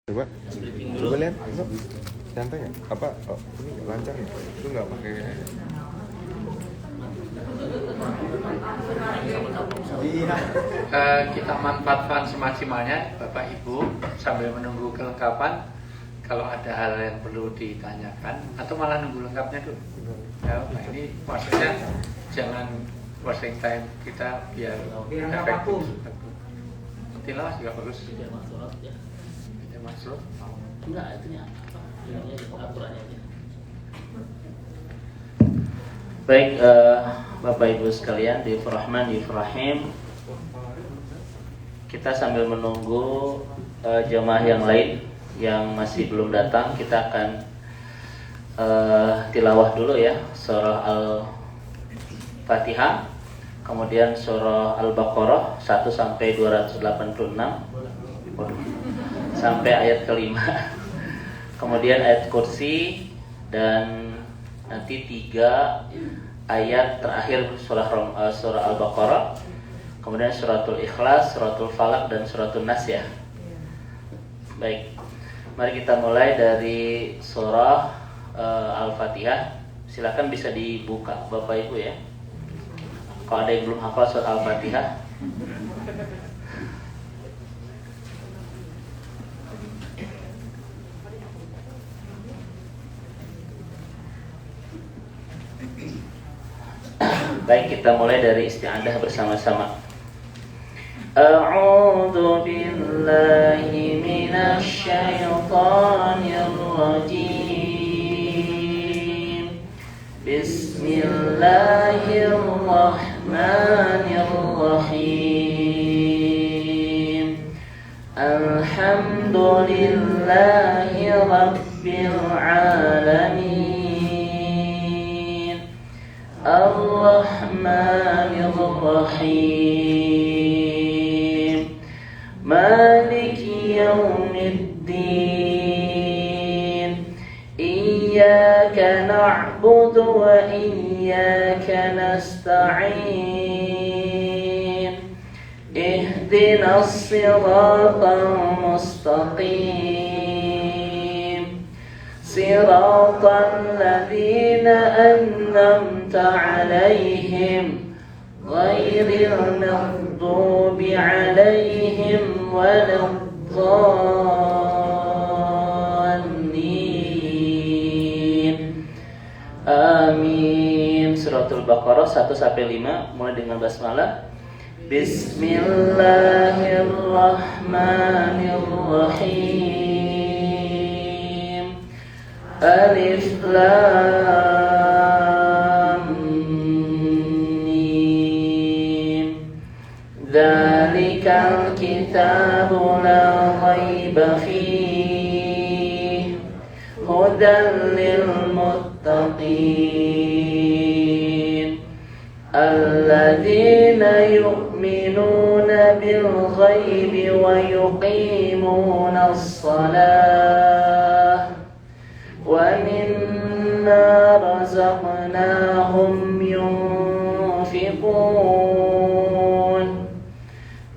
Coba lihat, santai nggak? Apa? Oh, ini lancar nggak? Itu nggak pakai. Kita manfaatkan semaksimalnya Bapak Ibu sambil menunggu kelengkapan. Kalau ada hal yang perlu ditanyakan atau malah nunggu lengkapnya dulu. Ya, nah ini maksudnya jangan wasting time kita biar efektif. Tilawah juga bagus. Tidak maksud ya. Tidak maksud. Enggak, itunya apa? Ini aturannya aja. Baik, Bapak Ibu sekalian, Rahim. Kita sambil menunggu jemaah yang lain yang masih belum datang, kita akan tilawah dulu ya surah Al-Fatihah, kemudian surah Al-Baqarah 1 sampai 286 sampai ayat kelima, kemudian ayat kursi, dan nanti 3 ayat terakhir surah Al-Baqarah, kemudian suratul Ikhlas, suratul Falaq, dan suratul Nas ya. Baik, mari kita mulai dari surah Al-Fatihah. Silakan bisa dibuka Bapak Ibu ya, kalau ada yang belum hafal surah Al-Fatihah. Baik, kita mulai dari isti'adah bersama-sama. A'udzu billahi minasy syaithanir rajim. Bismillahirrahmanirrahim. Alhamdulillahi rabbil alamin. Ar-Rahmanir-Rahim. Maliki yaumiddin. Iyyaka na'budu wa iyyaka nasta'in. Ihdinas siratal mustaqim. Siratal ladzina an'amta 'alaihim ghairil maghdubi 'alaihim waladdallin. Amin. Suratul Baqarah 1 sampai 5 mulai dengan basmalah. Bismillahirrahmanirrahim. Alif Lam Mim. Dzalikal kitabu la raiba fihi hudan lil muttaqin alladzina yu'minuna bil ghaibi wa yuqimuna as-salah wa mimma razaqnahum yunfiqun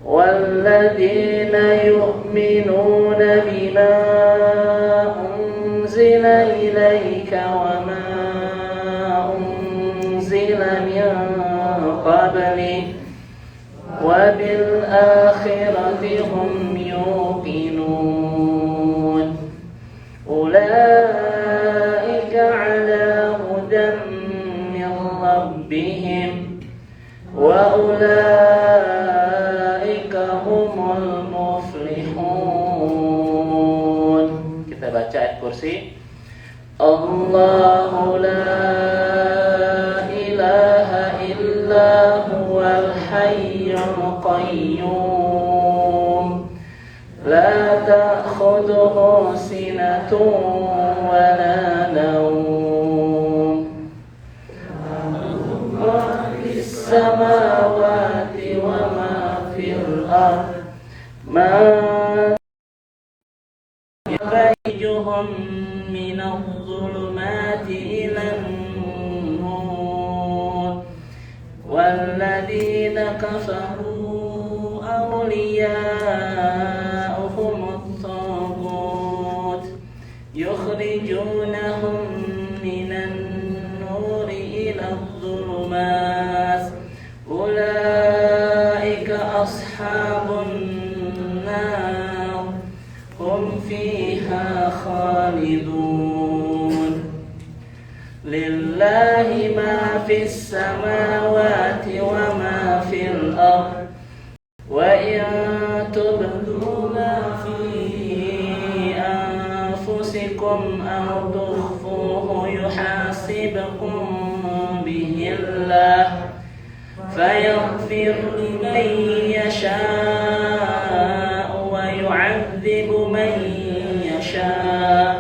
walladzina yu'minuna bima unzila ilayka wa ma unzila min qablik wa bil akhirati hum yuqinun. Ulaika ala hudan min rabbihim wa ulaika humul muflihun. Kita baca ayat kursi. Allahu la ilaha illa huwal hayyul qayyum la ta'khudhuhu sinatun wa la nawm ma fis samawati wa ma fil ardh ma yukhrijuhum minadh dhulumati ilan nur walladzina kafaru awliya'uhum at-taghut يخرجونهم من النور إلى الظلمات أولئك أصحاب النار هم فيها خالدون لله ما في السماوات وما في الأرض وإن تبدوا ما في أنفسكم أو تخفوه يحاسبكم به الله فيغفر لمن يشاء ويعذب من يشاء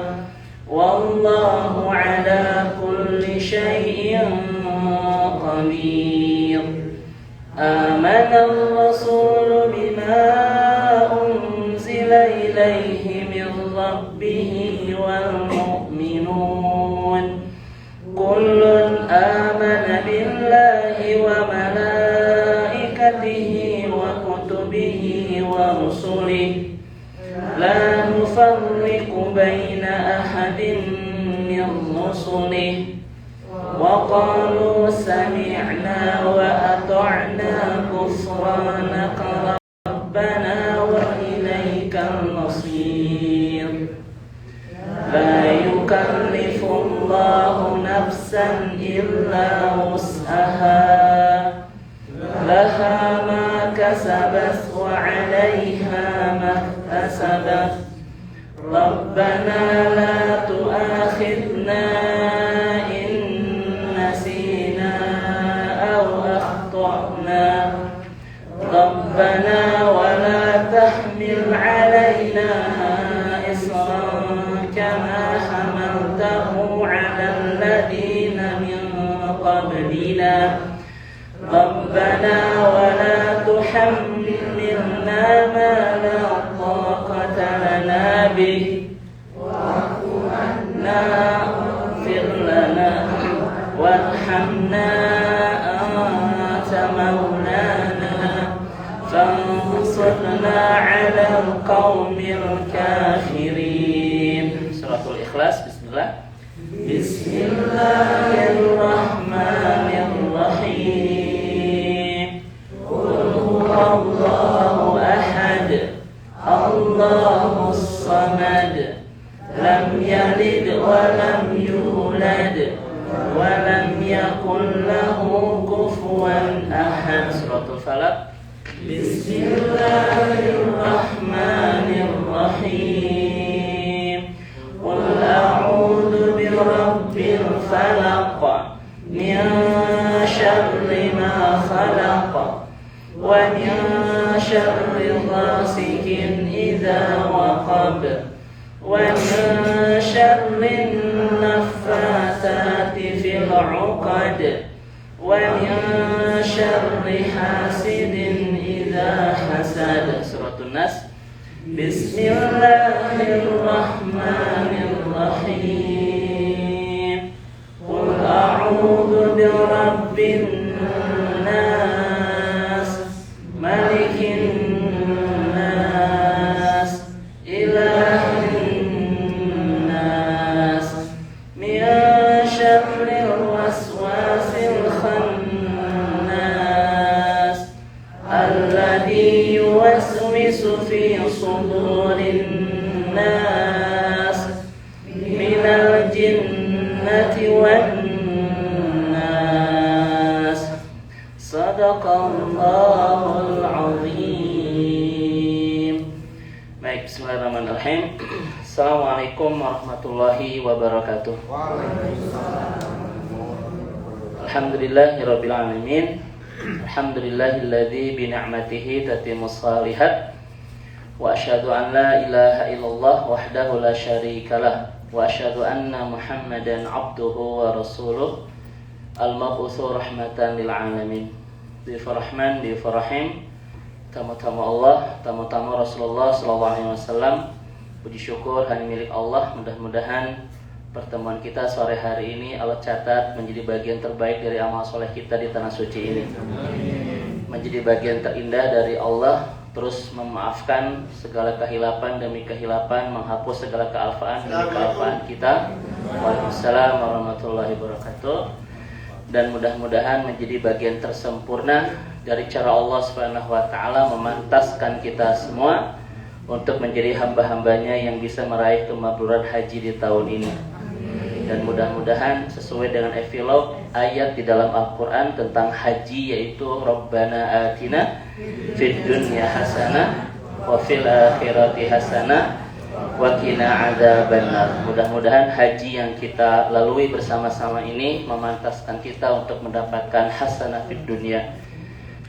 والله على كل شيء قدير آمن الرسول بما أنزل إليه من ربه والمؤمنون كل آمن بالله وملائكته وكتبه ورسله لا نفرق بين أحد من رسله وقالوا سمعنا وأطعنا غفرانك ربنا وإليك المصير لا يكلف الله نفسا إلا وسعها لها ما كسبت وعليها ما اكتسبت ربنا لا تؤاخذنا إن نسينا أو أخطأنا ربنا ولا تحمل علينا إصرا كما حملته على الذين من قبلنا ربنا ولا تحملنا ما لا طاقة لنا به واعف عنا واغفر لنا وارحمنا أنت مولانا فانصرنا على القوم الكافرين. سورة الإخلاص. بسم الله. بسم الله الرحمن الرحيم. قل هو الله أحد الله الصمد لم يلد ولم يولد ولم يكن له كفوا أحد. سورة الفلق. بسم الله الرحمن الرحيم. قل أعوذ برب الفلق من شر ما خلق ومن شر غاسق إذا وقب ومن شر النفاثات في العقد ومن شر حاسد إذا حسد. سورة الناس. بسم الله الرحمن الرحيم. قل أعوذ برب الناس ملك الناس إله الناس من شر الوسواس الخناس الذي يوسوس في صدور الناس من الجنة والناس. صدق الله العظيم. Baik, bismillahirrahmanirrahim. Assalamualaikum warahmatullahi wabarakatuh. Alhamdulillahirabbil alamin. Alhamdulillahilladzi bi ni'matihi tatimmus shalihat. Wa asyhadu an la ilaha illallah wahdahu la syarikalah wa asyhadu anna Muhammadan abduhu wa rasuluh al-mab'utsu rahmatan lil alamin. Bi farahman bi farahim. Tamu-tamu Allah, tamu-tamu Rasulullah sallallahu alaihi wasallam. Puji syukur hanya milik Allah. Mudah-mudahan pertemuan kita sore hari ini Allah catat menjadi bagian terbaik dari amal soleh kita di tanah suci ini. Menjadi bagian terindah dari Allah terus memaafkan segala kehilapan demi kehilapan, menghapus segala kealfaan demi kealfaan kita. Waalaikumsalam warahmatullahi wabarakatuh. Dan mudah-mudahan menjadi bagian tersempurna dari cara Allah Subhanahu wa taala memantaskan kita semua untuk menjadi hamba-hambanya yang bisa meraih kemakburan haji di tahun ini. Dan mudah-mudahan sesuai dengan epilog ayat di dalam Al-Quran tentang haji, yaitu Rabbana atina fid dunya hasanah wa fil akhirati hasanah wa qina adzabannar. Mudah-mudahan haji yang kita lalui bersama-sama ini memantaskan kita untuk mendapatkan hasanah fid dunya,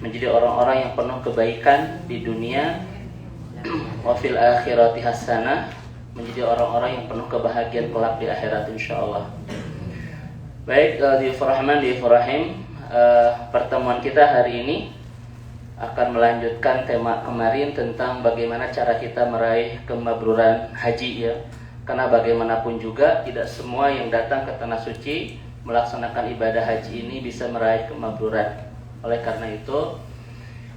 menjadi orang-orang yang penuh kebaikan di dunia, wa fil akhirati hasanah, menjadi orang-orang yang penuh kebahagiaan kelak di akhirat insyaallah. Baik, di Rahim, pertemuan kita hari ini akan melanjutkan tema kemarin tentang bagaimana cara kita meraih kemakburan haji ya. Karena bagaimanapun juga tidak semua yang datang ke tanah suci melaksanakan ibadah haji ini bisa meraih kemakburan. Oleh karena itu,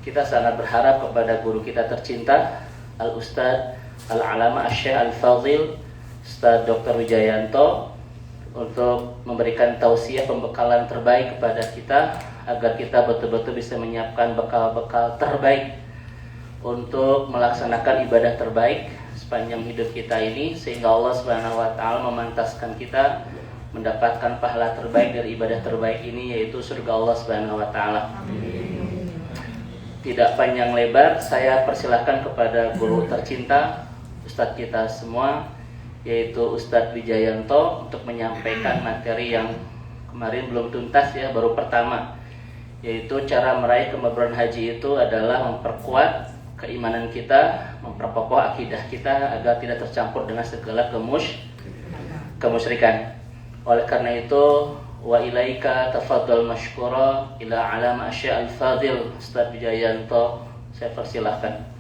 kita sangat berharap kepada guru kita tercinta Al-Ustadz Al-Alama Asy-Syaikh Al-Fadhil Ustadz Dr. Wijayanto untuk memberikan tausiah pembekalan terbaik kepada kita agar kita betul-betul bisa menyiapkan bekal-bekal terbaik untuk melaksanakan ibadah terbaik sepanjang hidup kita ini, sehingga Allah Subhanahu wa taala memantaskan kita mendapatkan pahala terbaik dari ibadah terbaik ini, yaitu surga Allah Subhanahu wa taala. Tidak panjang lebar, saya persilahkan kepada guru tercinta Ustadz kita semua, yaitu Ustadz Wijayanto, untuk menyampaikan materi yang kemarin belum tuntas ya, baru pertama, yaitu cara meraih kemakburan haji itu adalah memperkuat keimanan kita, memperkokoh akidah kita agar tidak tercampur dengan segala kemusyrikan. Oleh karena itu, wa ilaika tafadhal mashkura ila alama Asy-Syaikh Al-Fadhil Ustadz Wijayanto, saya persilahkan.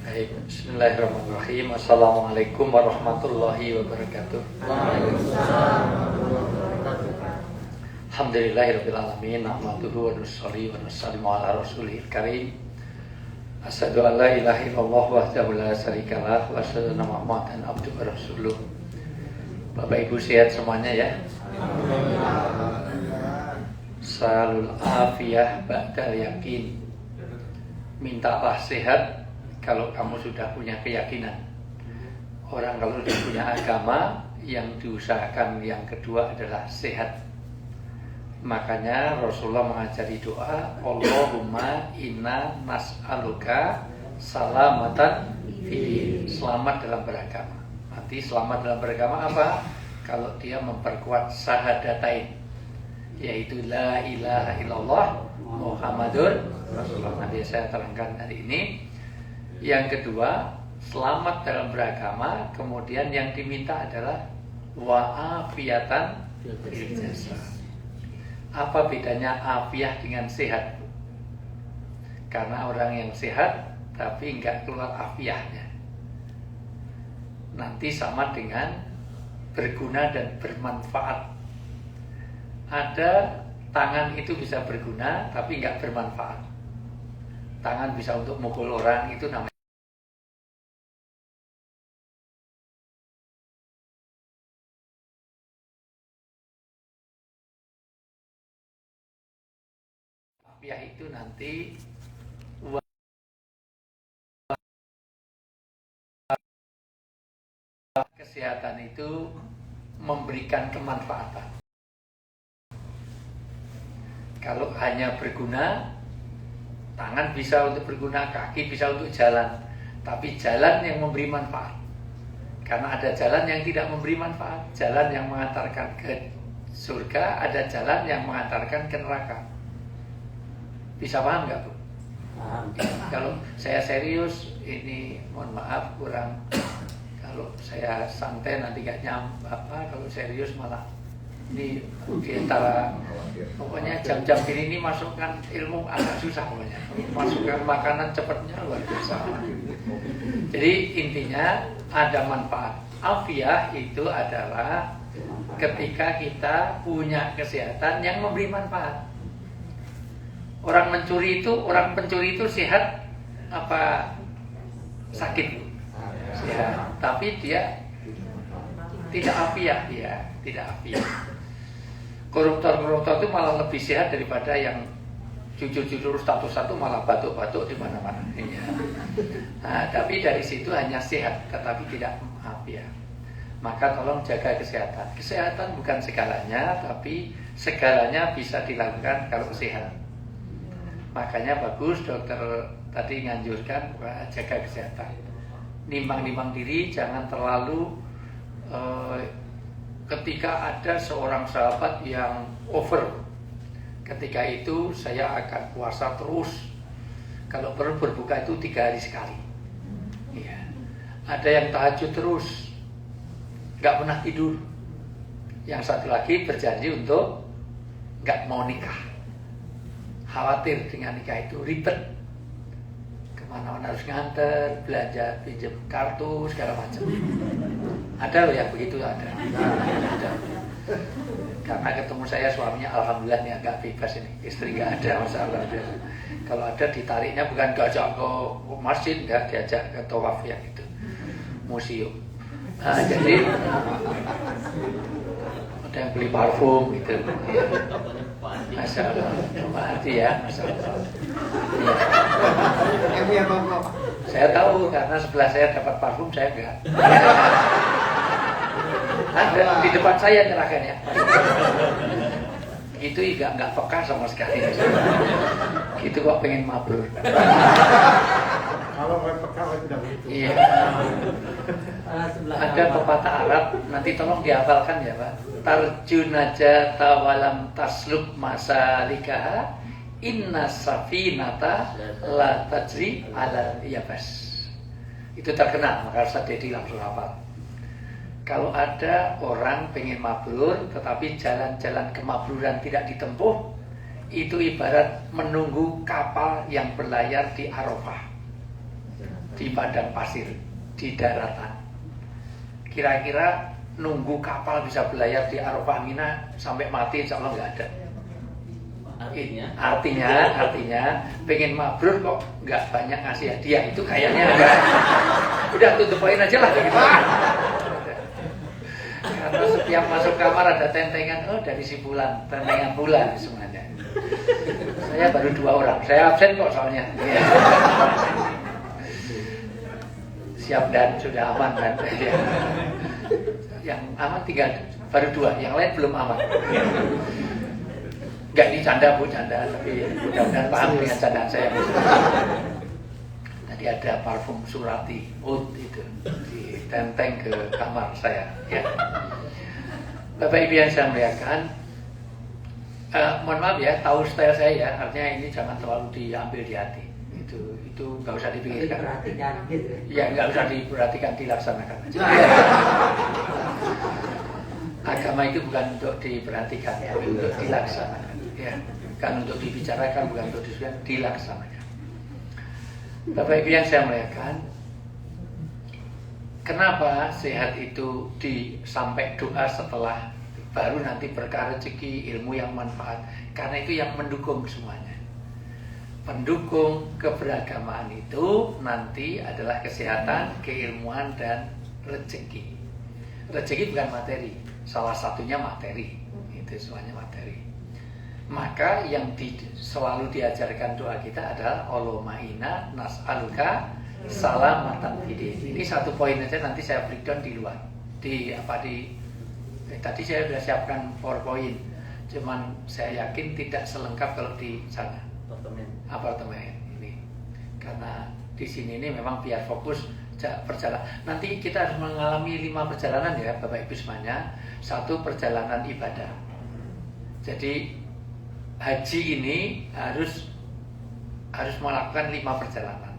Baik, bismillahirrahmanirrahim. Assalamualaikum warahmatullahi wabarakatuh. Alhamdulillahirabbil alamin, nahmaduhu wa nusalli wa nusallimu ala rasulihil karim. Asyhadu an la ilaha illallah wahdahu la syarikalah wa asyhadu anna Muhammadan abduhu wa rasuluh. Bapak Ibu sehat semuanya ya. Salul afiyah ba'dal yakin. Mintalah sehat kalau kamu sudah punya keyakinan. Orang kalau sudah punya agama, yang diusahakan yang kedua adalah sehat. Makanya Rasulullah mengajari doa, Allahumma inna nas'aluka salamatan fi, selamat dalam beragama. Nanti selamat dalam beragama apa? Kalau dia memperkuat syahadatain, yaitu la ilaha illallah Muhammadur Rasulullah. Nanti saya terangkan hari ini. Yang kedua, selamat dalam beragama. Kemudian yang diminta adalah wa'afiyatan fil jasad. Apa bedanya afiah dengan sehat? Karena orang yang sehat tapi enggak keluar afiahnya, nanti sama dengan berguna dan bermanfaat. Ada tangan itu bisa berguna tapi enggak bermanfaat. Tangan bisa untuk mukul orang, itu namanya afiah. Itu nanti kesehatan itu memberikan kemanfaatan. Kalau hanya berguna, tangan bisa untuk berguna, kaki bisa untuk jalan, tapi jalan yang memberi manfaat. Karena ada jalan yang tidak memberi manfaat, jalan yang mengantarkan ke surga, ada jalan yang mengantarkan ke neraka. Bisa paham nggak Bu? Paham. Kalau saya serius, ini mohon maaf kurang. Kalau kalau saya santai nanti gak kalau serius malah ini di antara pokoknya jam-jam ini masukkan ilmu agak susah pokoknya, masukkan makanan cepatnya luar biasa. Jadi intinya ada manfaat. Afiah itu adalah ketika kita punya kesehatan yang memberi manfaat. Orang pencuri itu sehat apa sakit? Sehat, tapi dia tidak afiah, dia tidak afiah. Koruptor itu malah lebih sehat daripada yang jujur-jujur status satu malah batuk-batuk di mana-mana. Ya. Nah, tapi dari situ hanya sehat, tetapi tidak afiah. Maka tolong jaga kesehatan. Kesehatan bukan segalanya, tapi segalanya bisa dilakukan kalau sehat. Makanya bagus dokter tadi nganjurkan jaga kesehatan. Nimbang-nimbang diri, jangan terlalu ketika ada seorang sahabat yang over, ketika itu saya akan puasa terus, kalau perlu berbuka itu 3 hari sekali ya. Ada yang tahajud terus, gak pernah tidur. Yang satu lagi berjanji untuk gak mau nikah, khawatir dengan nikah itu ribet, kemana-mana harus nganter, belanja pinjam kartu segala macam. Ada loh yang begitu, ada. Karena ketemu saya suaminya alhamdulillah nih agak bebas ini, istri nggak ada masalah. Kalau ada ditariknya bukan diajak ke masjid, nggak diajak ke tawaf ya gitu, museum. Nah, jadi ada yang beli parfum gitu. Masya Allah, hati ya, Masya Allah. Ya. Saya tahu karena sebelah saya dapat parfum, saya enggak. Ada di depan saya nyerahkannya. Itu enggak peka sama sekali. Gitu kok pengen mabrur. Kalau peka tidak begitu. Iya. Ada pepatah Arab, nanti tolong dihafalkan ya Pak. Tarjunaja tawalam tasluk masalikaha inna safinata la tajri ala yabas. Itu terkenal, maka Ustaz Dedi langsung hafal. Kalau ada orang pengen mabrur tetapi jalan-jalan kemabruran tidak ditempuh, itu ibarat menunggu kapal yang berlayar di Arafah, di padang pasir, di daratan. Kira-kira nunggu kapal bisa berlayar di Arafah Mina sampai mati insya Allah nggak ada. Artinya pengen mabrur kok nggak banyak ngasih hadiah, itu kayaknya enggak. Udah tutup poin aja lah gitu. Karena setiap masuk kamar ada tentengan, oh dari si bulan, tentengan bulan semuanya. Saya baru 2 orang, saya absen kok soalnya. Siap dan sudah aman kan? Yang aman 3, baru 2, yang lain belum aman. Gak dicanda Bu, canda, tapi mudah-mudahan paham dengan candaan saya. Tadi ada parfum Surati Oud itu ditenteng ke kamar saya ya. Bapak Ibu yang saya muliakan, mohon maaf ya, tahu style saya ya, artinya ini jangan terlalu diambil di hati. Itu nggak usah dipikirkan. Ya nggak usah diperhatikan, dilaksanakan aja. Agama itu bukan untuk diperhatikan, tapi untuk dilaksanakan. Ya, kan untuk dibicarakan, bukan untuk dilaksanakan. Bapak Ibu yang saya muliakan, kenapa sehat itu sampai doa setelah, baru nanti berkah rezeki, ilmu yang manfaat? Karena itu yang mendukung semuanya. Pendukung keberagamaan itu nanti adalah kesehatan, keilmuan, dan rezeki. Rezeki bukan materi, salah satunya materi, itu semuanya materi. Maka yang selalu diajarkan doa kita adalah Allahumma inna nas'aluka salamatan fid. Ini 1 poin aja, nanti saya breakdown di luar. Tadi saya sudah siapkan PowerPoint, cuman saya yakin tidak selengkap kalau di sana. Apartemen ini. Karena di sini ini memang biar fokus perjalanan. Nanti kita harus mengalami 5 perjalanan ya Bapak Ibu semuanya. 1 perjalanan ibadah. Jadi haji ini harus melakukan 5 perjalanan.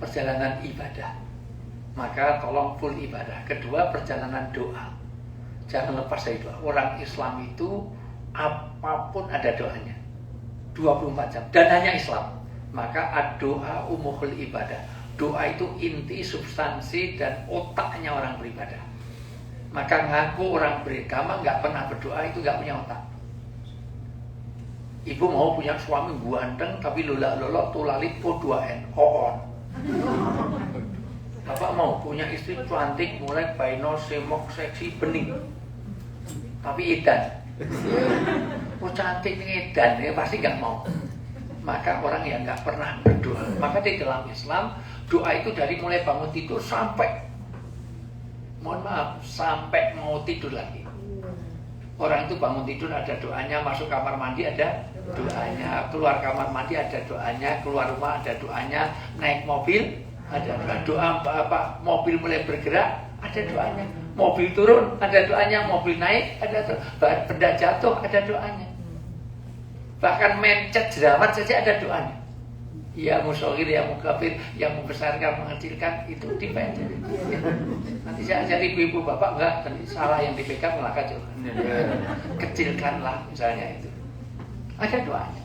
Perjalanan ibadah. maka tolong full ibadah. Kedua, perjalanan doa. Jangan lepas dari doa. Orang Islam itu apapun ada doanya. 24 jam. Dan hanya Islam. Maka ad-doa umuhul ibadah. Doa itu inti, substansi, dan otaknya orang beribadah. Maka ngaku orang beragama nggak pernah berdoa itu nggak punya otak. Ibu mau punya suami ganteng tapi lolak-lolok tulalit po 2N on. Bapak mau punya istri cantik mulai baino semok seksi bening tapi edan. Oh cantik nih edan ya pasti nggak mau. Maka orang yang nggak pernah berdoa. Maka di dalam Islam doa itu dari mulai bangun tidur sampai sampai mau tidur lagi. Orang itu bangun tidur ada doanya, masuk kamar mandi ada doanya, keluar kamar mandi ada doanya, keluar rumah ada doanya, naik mobil ada doa, apa mobil mulai bergerak ada doanya, mobil turun ada doanya, mobil naik ada doanya, benda jatuh ada doanya, bahkan mencet jerawat saja ada doanya. Ya musawir, ya mukafir, yang membesarkan, mengecilkan itu dipencet. Nanti saya jadi ibu bapak enggak, nanti salah yang dipegang malah kacau. Kecilkanlah misalnya itu. Ada doanya.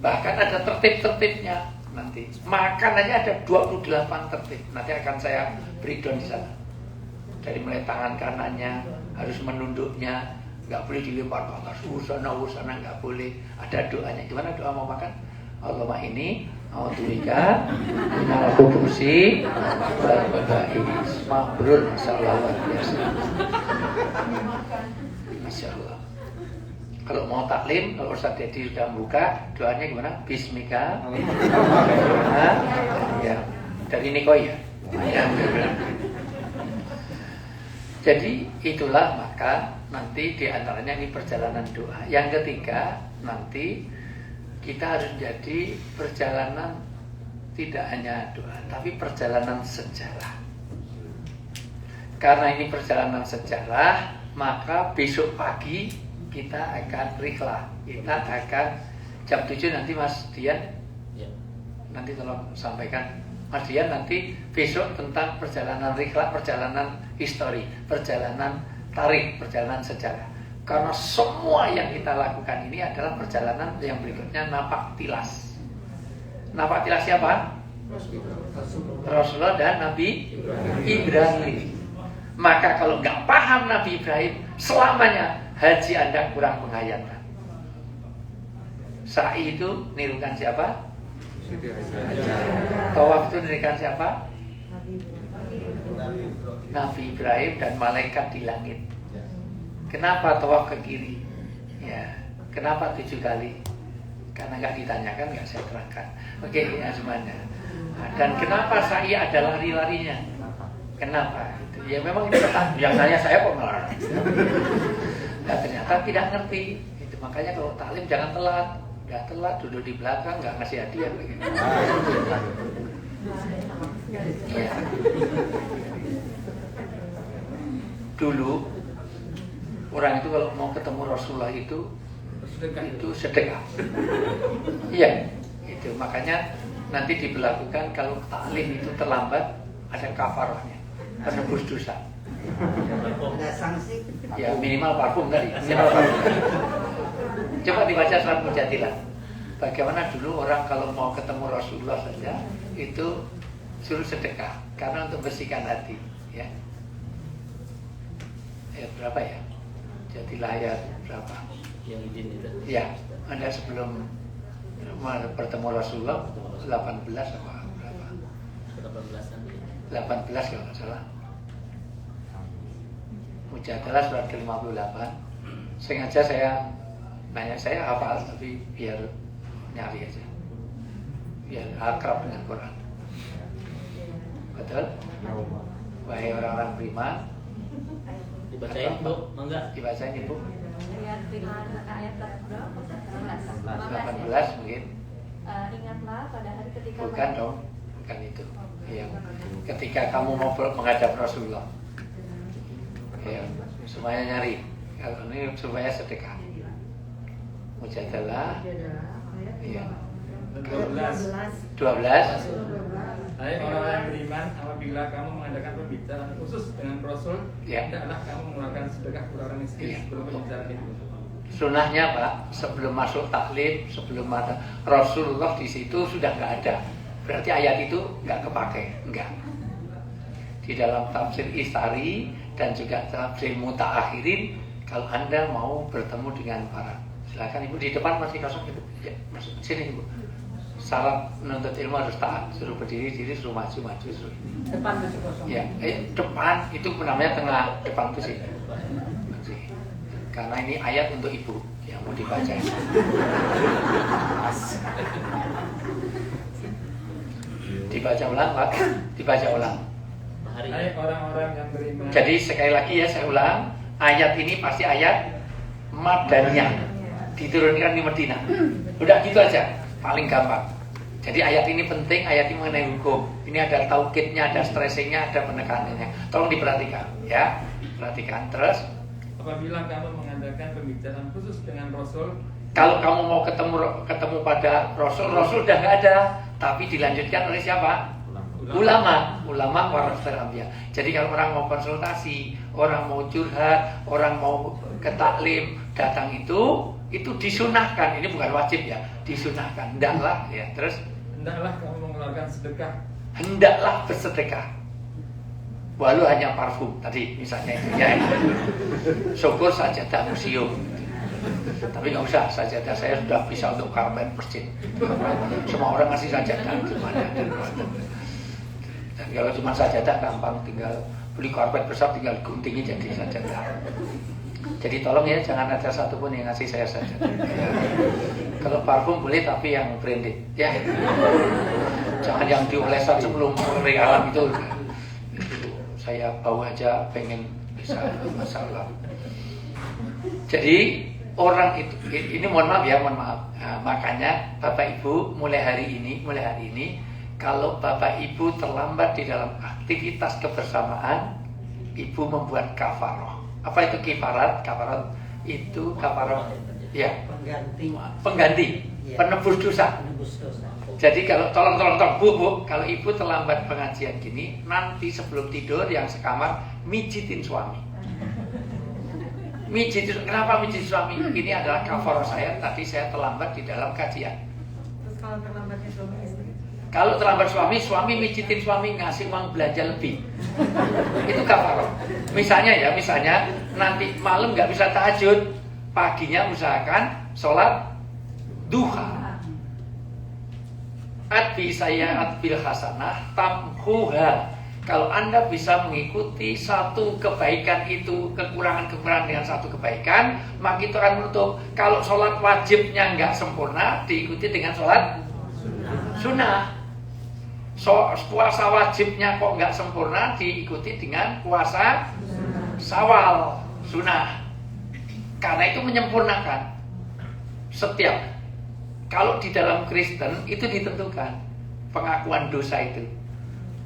Bahkan ada tertib-tertibnya nanti. Makan aja ada 28 tertib. Nanti akan saya breakdown di sana. Dari mulai tangan kanannya harus menunduknya, nggak boleh dilempar ke atas. Usana nggak boleh. Ada doanya. Gimana doa mau makan? Allahumma ini a'udzubika minal khubuthi wal khaba'is. Mabrur, masyaallah luar biasa. Masyaallah. Kalau mau taklim, kalau Ustaz Dedi sudah membuka, doanya gimana? Bismika. Ya, dari Niko ya. Jadi itulah maka nanti diantaranya ini perjalanan doa. Yang ketiga nanti kita harus jadi perjalanan tidak hanya doa, tapi perjalanan sejarah. Karena ini perjalanan sejarah, maka besok pagi kita akan rihlah. Kita akan jam 7 nanti Mas Dian, nanti tolong sampaikan Mas Dian nanti besok tentang perjalanan rihlah, perjalanan histori, perjalanan tarikh, perjalanan sejarah. Karena semua yang kita lakukan ini adalah perjalanan yang berikutnya napak tilas. Napak tilas siapa? Rasulullah dan Nabi Ibrahim. Maka kalau nggak paham Nabi Ibrahim, selamanya haji Anda kurang menghayatkan. Sa'i itu nirukan siapa? Tawaf itu nirukan siapa? Nabi Ibrahim dan malaikat di langit. Kenapa tawaf ke kiri? Ya, kenapa 7 kali? Karena nggak ditanyakan, nggak saya terangkan. Oke, ya semuanya. Dan kenapa sa'i ada lari-larinya? Kenapa? Ya memang ini petang. Yang saya kok melarang. Nah, ternyata tidak ngerti. Itu makanya kalau taklim jangan telat. Nggak telat, duduk di belakang, nggak ngasih hadiah begitu. Ya. Dulu orang itu kalau mau ketemu Rasulullah itu sedekah. Iya, itu makanya nanti diberlakukan kalau taklim itu terlambat ada kafarahnya, penebus dosa. Ada sanksi. Ya minimal parfum tadi. Minimal parfum. Coba dibaca surat Mujadilah. Bagaimana dulu orang kalau mau ketemu Rasulullah saja itu suruh sedekah karena untuk bersihkan hati. Ya. Ayat berapa ya? Jadilah ayat berapa? Yang izin itu. Ya, Anda sebelum bertemu Rasulullah 18 apa berapa? 18 kalau nggak salah. Mujadalah surat ke-58. Sengaja saya nanya, saya hafal tapi biar nyari aja, biar akrab dengan Quran. Betul? Wahai orang-orang beriman, Dibacain Bu, mangga. dibacain Ibu. Ayat 18 mungkin. Ingatlah pada hari ketika Bukan dong, bukan itu. Yang ketika kamu mau menghadap Rasulullah. Ya, semuanya nyari. Kalau ini supaya sedekah. Mujadalah. Iya. 12. Hai orang-orang yang beriman, apabila kamu mengadakan pembicaraan khusus dengan Rasul, Ya. hendaklah kamu mengeluarkan sedekah kepada orang miskin Ya. sebelum pembicaraan itu. Sunnahnya Pak, sebelum masuk taklim, sebelum ada Rasulullah di situ sudah nggak ada. Berarti ayat itu nggak kepake, nggak. Di dalam tafsir Istari dan juga tafsir Mutaakhirin, kalau Anda mau bertemu dengan para, silakan Ibu di depan masih kosong Ibu. Ya, masuk sini Ibu. Syarat menuntut ilmu harus taat, suruh berdiri, suruh maju, suruh. Depan masih kosong. Ya, depan itu namanya tengah, depan itu sih. Karena ini ayat untuk ibu yang mau dibaca. Dibaca ulang Pak, dibaca ulang. Hai orang-orang yang beriman. Jadi sekali lagi ya saya ulang, ayat ini pasti ayat Madaniyah, diturunkan di Madinah. Udah gitu aja, paling gampang. Jadi ayat ini penting, ayat ini mengenai hukum. Ini ada taukidnya, ada stressingnya, ada penekanannya. Tolong diperhatikan, ya. Perhatikan terus. Apabila kamu mengadakan pembicaraan khusus dengan Rasul, Kalau kamu mau ketemu pada Rasul udah nggak ada, tapi dilanjutkan oleh siapa? Ulama warasatul anbiya. Jadi kalau orang mau konsultasi, orang mau curhat, orang mau ke taklim, datang itu disunahkan. Ini bukan wajib ya, disunahkan. Hendaklah ya. Terus hendaklah kamu mengeluarkan sedekah. hendaklah bersedekah. Walau hanya parfum tadi misalnya itu ya. Syukur sajadah museum. Tapi nggak usah, sajadah saya sudah bisa untuk karpet masjid. Semua orang ngasih sajadah gimana dan dan kalau cuma sajadah gampang, tinggal beli karpet besar tinggal guntingin jadi sajadah. Jadi tolong ya jangan ada satupun yang ngasih saya sajadah. Ya. Kalau parfum boleh tapi yang branded ya. Jangan yang diolesan sebelum regalan itu. Saya bau aja pengen bisa masalah. Jadi orang itu ini mohon maaf. Nah, makanya Bapak Ibu mulai hari ini kalau Bapak Ibu terlambat di dalam aktivitas kebersamaan, Ibu membuat kafaroh. Apa itu kifarat? Kafarat itu kafaroh ya pengganti penebus dosa. Jadi kalau tolong Bu, kalau Ibu terlambat pengajian gini, nanti sebelum tidur yang sekamar mijitin suami. Kenapa mijit suami? Ini adalah kafarah saya, tadi saya terlambat di dalam kajian. Terus kalau terlambatnya suami istri? Kalau terlambat suami mijitin suami, ngasih uang belanja lebih. Itu kafarah. Misalnya nanti malam nggak bisa tahajud, paginya usahakan sholat duha. Atbi bil hasanah tamhuha. Kalau Anda bisa mengikuti satu kebaikan itu, kekurangan-kekurangan dengan satu kebaikan, maka itu akan menutup. Kalau sholat wajibnya nggak sempurna, diikuti dengan sholat sunnah. Puasa wajibnya kok nggak sempurna, diikuti dengan puasa Syawal sunnah. Karena itu menyempurnakan setiap. Kalau di dalam Kristen itu ditentukan pengakuan dosa itu.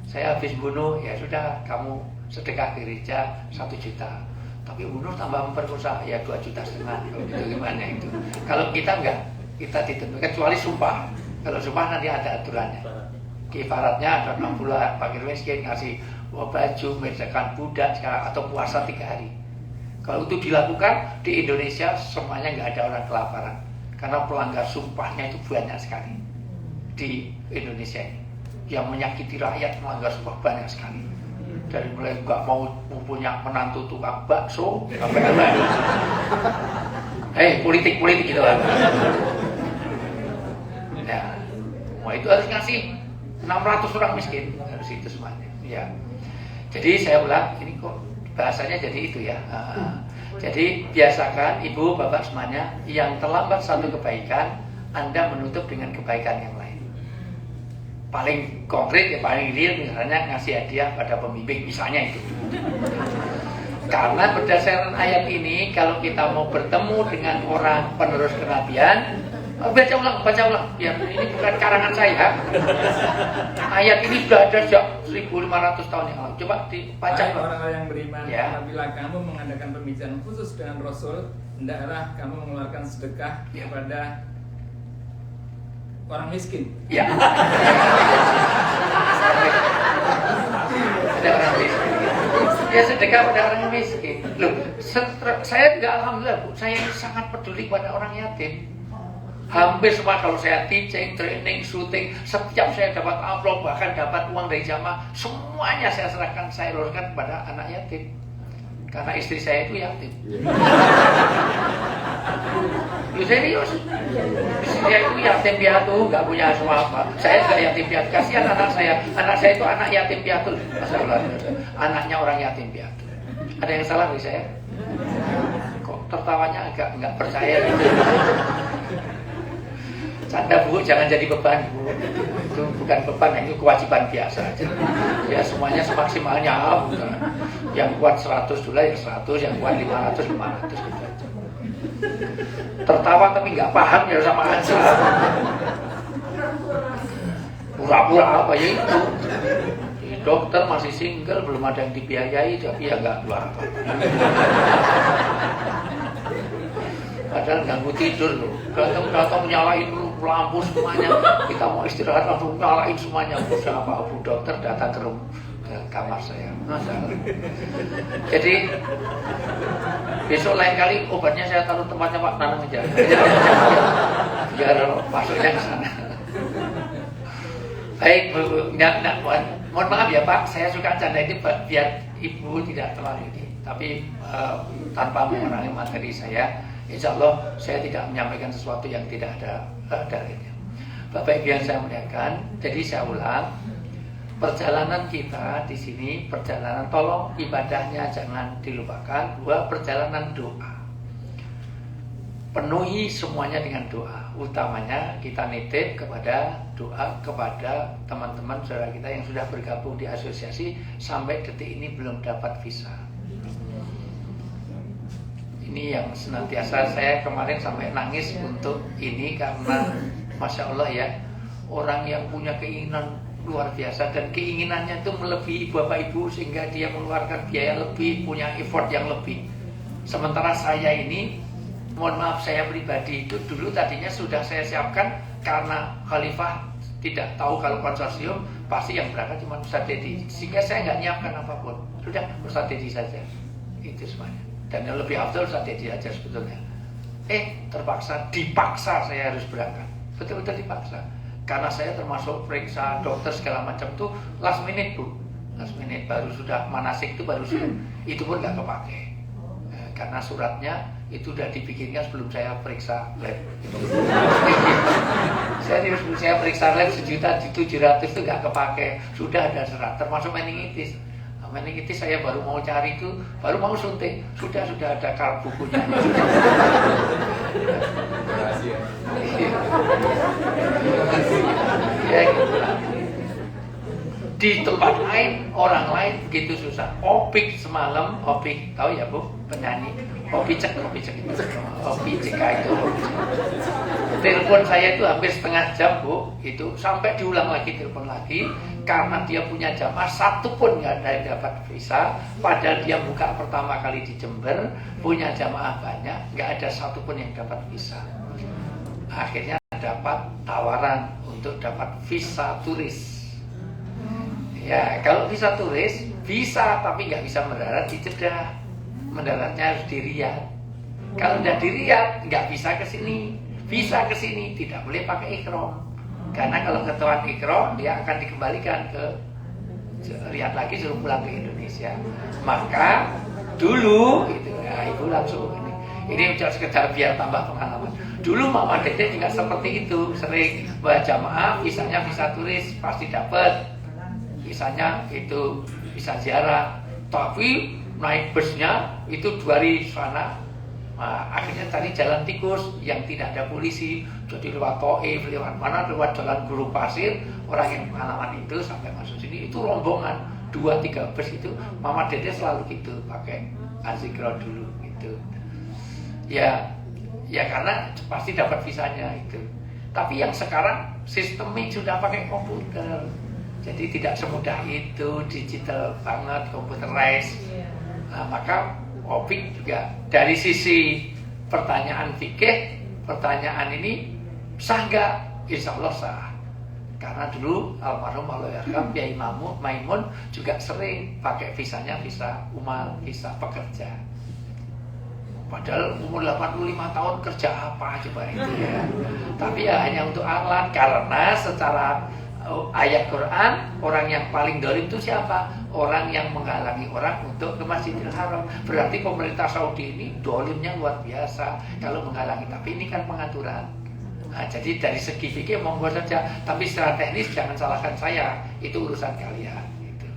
Saya habis bunuh, ya sudah kamu sedekah gereja 1 juta. Tapi bunuh tambah memperkosa, ya 2,5 juta. Kalau gitu gimana itu? Kalau kita enggak, kita ditentukan kecuali sumpah. Kalau sumpah nanti ada aturannya. Kifaratnya ada 60 fakir miskin ngasih baju, mejakan budak atau puasa 3 hari. Kalau itu dilakukan di Indonesia semuanya nggak ada orang kelaparan. Karena pelanggar sumpahnya itu banyak sekali di Indonesia ini. Yang menyakiti rakyat melanggar sumpah banyak sekali. Dari mulai nggak mau punya menantu tukang bakso sampai politik gitu kan. Nah, itu harus ngasih 600 orang miskin, harus itu semuanya. Ya. Jadi saya ulang, ini kok bahasanya jadi itu ya. Jadi biasakan ibu bapak semuanya yang terlambat satu kebaikan, Anda menutup dengan kebaikan yang lain. Paling konkret ya paling real misalnya ngasih hadiah pada pembimbing misalnya itu. Karena berdasarkan ayat ini kalau kita mau bertemu dengan orang penerus kenabian, baca ulang biar ini bukan karangan saya. Ayat ini sudah ada sejak 1500 tahun yang lalu. Coba dibaca. Orang-orang yang beriman, ya. apabila kamu mengadakan pembicaraan khusus dengan Rasul, hendaklah kamu mengeluarkan sedekah kepada orang miskin. Ya. dia sedekah pada orang yang miskin. Loh, saya juga alhamdulillah Bu, saya sangat peduli pada orang yatim. Hampir semua kalau saya teaching, training, syuting, setiap saya dapat amplop, bahkan dapat uang dari jamaah, semuanya saya serahkan, saya luruskan kepada anak yatim. Karena istri saya itu yatim. Lu serius? Istri saya itu yatim piatu, nggak punya apa. Saya juga yatim piatu. Kasihan anak saya. Anak saya itu anak yatim piatu. Masalah. Anaknya orang yatim piatu. Ada yang salah dari saya? Kok tertawanya agak nggak percaya gitu? Canda Bu, jangan jadi beban Bu. Itu bukan beban, itu kewajiban biasa aja. Ya semuanya semaksimalnya. Bukan. Yang kuat 100 dulu ya 100, yang kuat 500 gitu aja. Tertawa tapi nggak paham ya sama aja. Pura-pura apa ya itu? Dokter masih single, belum ada yang dibiayai, tapi ya nggak keluar apa. Padahal ganggu tidur loh. Datang nyalain lampu semuanya. Kita mau istirahat langsung nyalain semuanya. Udah apa Bu dokter datang ke kamar saya. Masalah. Jadi besok lain kali obatnya saya taruh tempatnya Pak Nanang aja. Biar masuknya ke sana. Baik Bu, mohon maaf ya Pak, saya suka canda itu biar Ibu tidak terlalu ini. Tapi tanpa mengurangi materi saya, insya Allah saya tidak menyampaikan sesuatu yang tidak ada dalilnya. Bapak Ibu yang saya muliakan, jadi saya ulang, perjalanan kita di sini, perjalanan tolong ibadahnya jangan dilupakan, dua perjalanan doa. Penuhi semuanya dengan doa. Utamanya kita nitip kepada doa kepada teman-teman saudara kita yang sudah bergabung di asosiasi sampai detik ini belum dapat visa. Ini yang senantiasa saya kemarin sampai nangis untuk ini karena Masya Allah ya, orang yang punya keinginan luar biasa dan keinginannya itu melebihi Bapak Ibu sehingga dia mengeluarkan biaya lebih, punya effort yang lebih. Sementara saya ini, mohon maaf saya pribadi itu dulu tadinya sudah saya siapkan karena Khalifah tidak tahu kalau konsorsium pasti yang berangkat cuma Ustaz Dedi, sehingga saya nggak nyiapkan apapun, sudah Ustaz Dedi saja, itu semuanya. Dan yang lebih afdal Ustaz Dedi aja sebetulnya. Dipaksa saya harus berangkat, betul-betul dipaksa. Karena saya termasuk periksa dokter segala macam tuh last minute Bu, last minute baru sudah manasik itu baru sudah, itu pun nggak kepake. Karena suratnya itu udah dibikinkan sebelum saya periksa lab. Saya periksa lab 1.700.000 itu nggak kepake, sudah ada serat, termasuk meningitis. Meningitis saya baru mau cari itu, baru mau suntik, sudah ada bukunya. Ya, gitu lah. Di tempat lain, orang lain begitu susah. Opik semalam, Opik tahu ya Bu, penyanyi. Opik cek itu. Telepon saya itu hampir setengah jam Bu, itu sampai diulang lagi telepon lagi karena dia punya jamaah satu pun nggak ada yang dapat visa. Padahal dia buka pertama kali di Jember, punya jamaah banyak, nggak ada satu pun yang dapat visa. Akhirnya dapat tawaran untuk dapat visa turis. Ya, kalau visa turis bisa, tapi nggak bisa mendarat di Jeddah. Mendaratnya harus di Riyadh. Kalau udah di Riyadh, nggak bisa ke sini. Bisa ke sini, tidak boleh pakai ihram. Karena kalau ketahuan ihram, dia akan dikembalikan ke Riyadh lagi, suruh pulang ke Indonesia. Maka dulu, gitu, ya, Ibu langsung ini udah sekedar biar tambah pengalaman. Dulu Mama Dede juga seperti itu, sering buat jamaah, visanya visa turis pasti dapat. Visanya itu bisa ziarah, tapi naik busnya itu 2 hari sana. Nah, akhirnya tadi jalan tikus yang tidak ada polisi, jadi lewat Taif, lewat mana, lewat jalan gurun pasir. Orang yang pengalaman itu sampai masuk sini itu rombongan 2-3 bus itu. Mama Dede selalu gitu, pakai azikro dulu gitu. Ya karena pasti dapat visanya itu. Tapi yang sekarang sistemnya sudah pakai komputer. Jadi tidak semudah itu, digital banget, computerized. Nah, maka Opik juga dari sisi pertanyaan fikih, pertanyaan ini sah nggak? Insya Allah sah. Karena dulu almarhum Allahyarham Kiai Maimun juga sering pakai visanya visa umal, visa pekerja. Padahal umur 85 tahun kerja apa coba itu ya. Tapi ya hanya untuk alat, karena secara ayat Quran, orang yang paling dolim itu siapa? Orang yang menghalangi orang untuk ke Masjidil Haram. Berarti pemerintah Saudi ini dolimnya luar biasa kalau menghalangi. Tapi ini kan pengaturan. Nah, jadi dari segi fikih monggo saja. Tapi secara teknis jangan salahkan saya. Itu urusan kalian. Gitu.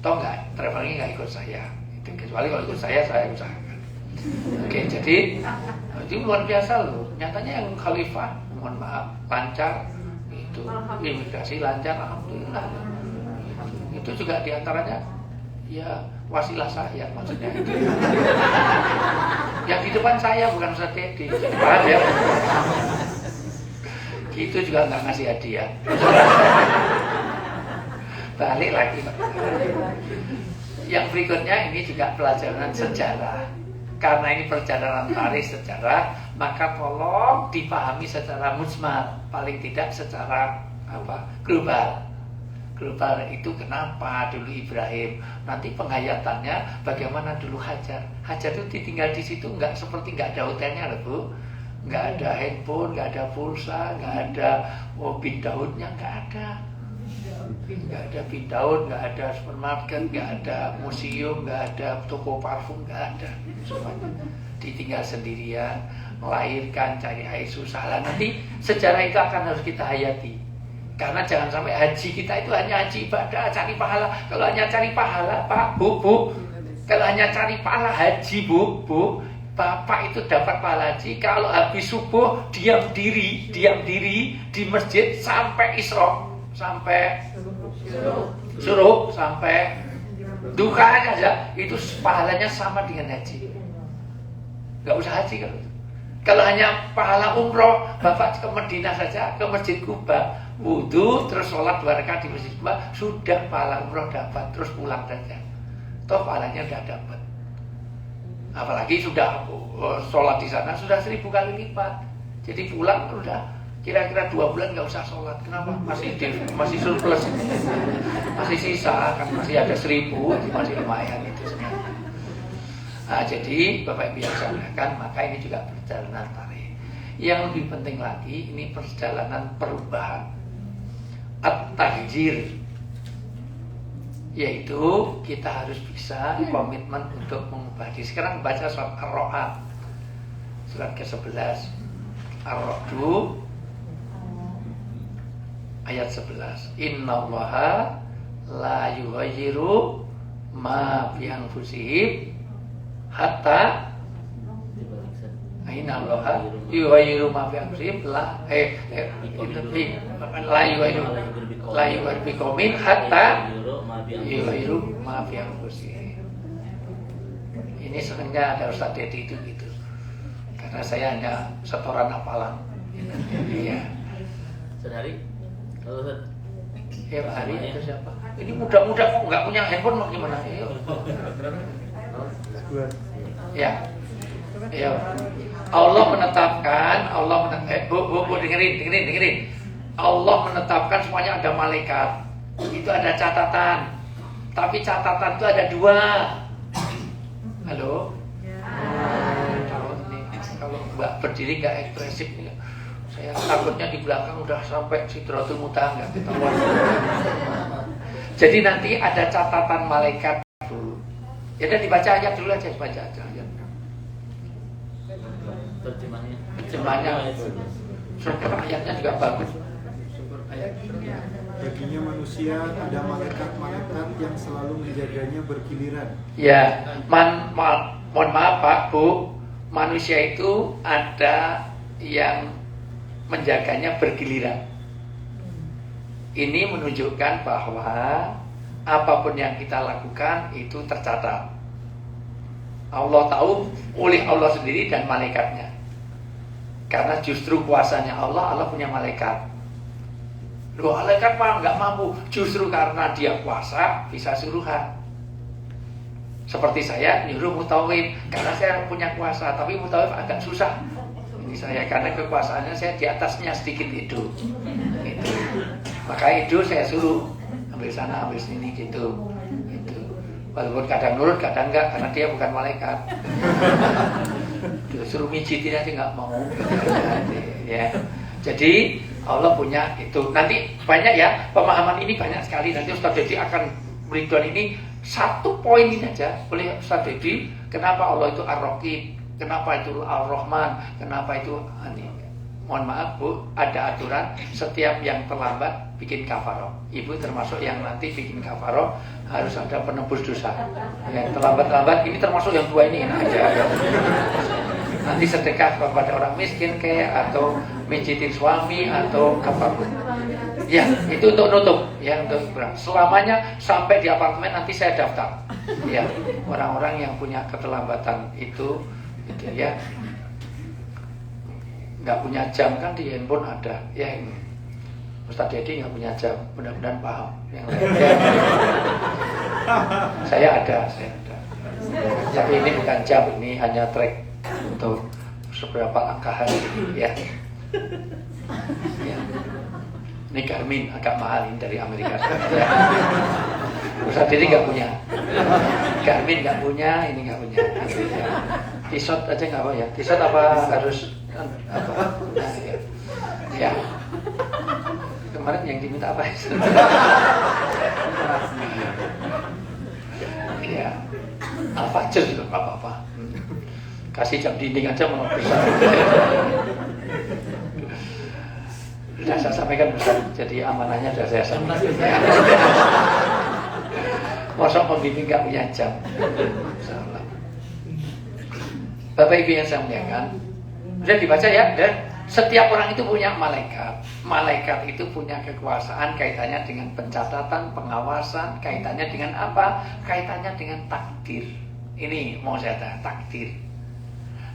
Toh nggak, traveling nggak ikut saya. Itu. Kecuali kalau ikut saya usahakan. Oke, jadi itu luar biasa loh. Nyatanya yang khalifah, mohon maaf, lancar. Itu imigrasi lancar, alhamdulillah. Itu juga diantaranya ya wasilah saya maksudnya itu. Yang di depan saya bukan Ustaz Teddy, paham ya? Gitu juga nggak ngasih hadiah. Balik lagi. Yang berikutnya ini juga pelajaran sejarah. Karena ini perjalanan tarikh sejarah, maka tolong dipahami secara mujmal, paling tidak secara global. Global itu kenapa dulu Ibrahim, nanti penghayatannya bagaimana dulu Hajar. Hajar itu ditinggal di situ nggak seperti nggak ada hotelnya loh Bu, nggak ada handphone, nggak ada pulsa, nggak ada bin Daudnya, nggak ada. Nggak ada bin Daud, nggak ada supermarket, nggak ada museum, nggak ada toko parfum, nggak ada. Semuanya ditinggal sendirian, melahirkan, cari air susah lah. Nanti sejarah itu akan harus kita hayati. Karena jangan sampai haji kita itu hanya haji ibadah, cari pahala. Kalau hanya cari pahala, Pak, Bu, kalau hanya cari pahala haji, Bu, Bapak itu dapat pahala haji kalau habis subuh diam diri di masjid sampai Isra, sampai suruh, sampai duka aja, itu pahalanya sama dengan haji. Nggak usah haji kalau hanya pahala umroh, Bapak ke Madinah saja, ke Masjid Kuba, wudhu, terus sholat 2 rakaat di Masjid Kuba, sudah pahala umroh dapat, terus pulang saja. Toh pahalanya udah dapat. Apalagi sudah sholat di sana sudah 1000 kali lipat. Jadi pulang udah kira-kira 2 bulan nggak usah sholat. Kenapa? Masih surplus, masih sisa, kan masih ada 1000, masih lumayan itu sebenarnya. Nah, jadi Bapak Ibu yang saya muliakan, maka ini juga perjalanan tarikh. Yang lebih penting lagi, ini perjalanan perubahan, at-tahjir, yaitu kita harus bisa komitmen untuk mengubah diri. Sekarang baca surat Ar-Ra'd, surat ke-11, Ar-Ra'd ayat 11. Innallaha la yughayyiru ma bi anfusihim hatta innallaha yughayyiru ma bi anfusihim la yughayyiru biqaumin hatta yughayyiru ma bi anfusihim. Ini sebenarnya ada Ustaz Dedi itu gitu. Karena saya hanya setoran hafalan. Iya. Sehari? Ya Pak Hari itu siapa? Ini muda-muda kok nggak punya handphone mau gimana? Ya, ya. Allah menetapkan, Bu, dengerin. Allah menetapkan semuanya ada malaikat. Itu ada catatan. Tapi catatan itu ada 2. Halo? Kalau Mbak berdiri nggak ekspresif nih. Saya takutnya di belakang udah sampai Sidratul Muntaha nggak ketahuan. Jadi nanti ada catatan malaikat dulu. Ya udah dibaca ayat dulu aja, baca aja ayat. Terjemahnya. Syukur ayatnya juga bagus. Baginya manusia ada malaikat-malaikat yang selalu menjaganya bergiliran. Ya, mohon maaf Pak, Bu. Manusia itu ada yang menjaganya bergiliran. Ini menunjukkan bahwa apapun yang kita lakukan itu tercatat. Allah tahu oleh Allah sendiri dan malaikatnya. Karena justru kuasanya Allah punya malaikat. Loh, malaikat Pak nggak mampu. Justru karena dia kuasa bisa suruhan. Seperti saya nyuruh mutawif karena saya punya kuasa, tapi mutawif agak susah. Ini saya karena kekuasaannya saya di atasnya sedikit itu. Gitu. Maka itu saya suruh ambil sana, ambil sini gitu. Walaupun kadang nurut, kadang enggak, karena dia bukan malaikat. Suruh mijitin aja nggak mau. Ya. Jadi Allah punya itu. Nanti banyak ya pemahaman ini banyak sekali. Nanti Ustaz Dedi akan berikan ini satu poin ini aja oleh Ustaz Dedi. Kenapa Allah itu Ar-Raqib? Kenapa itu Ar-Rahman? Kenapa itu ini? Mohon maaf Bu, ada aturan setiap yang terlambat bikin kafaroh. Ibu termasuk yang nanti bikin kafaroh harus ada penebus dosa. Yang terlambat-lambat ini termasuk yang dua ini enak aja. Ya. Nanti sedekah kepada orang miskin kayak atau mijitin suami atau apapun. Ya, itu untuk nutup, ya untuk berang. Selamanya sampai di apartemen nanti saya daftar. Ya, orang-orang yang punya keterlambatan itu gitu ya. Nggak punya jam kan di handphone ada ya. Ustaz Dedi nggak punya jam, mudah-mudahan paham yang lain ya. saya ada tapi ini bukan jam, ini hanya track untuk seberapa langkahan ya. Ya. Ini Garmin agak mahal ini dari Amerika ya. Ustaz Dedi nggak punya, Garmin nggak punya, ini nggak punya ya. T-shirt aja nggak apa ya, T-shirt apa harus apa? Nah, ya. Kemarin yang diminta apa? Ya, Al-Fajr juga nggak apa-apa. Kasih jam dinding aja mau besar. Sudah saya sampaikan besar, jadi amanahnya sudah saya sampaikan. Masa pembimbing nggak punya jam? Bapak Ibu yang saya muliakan, sudah dibaca ya, dan setiap orang itu punya malaikat. Malaikat itu punya kekuasaan kaitannya dengan pencatatan, pengawasan, kaitannya dengan apa? Kaitannya dengan takdir. Ini mau saya tanya, takdir.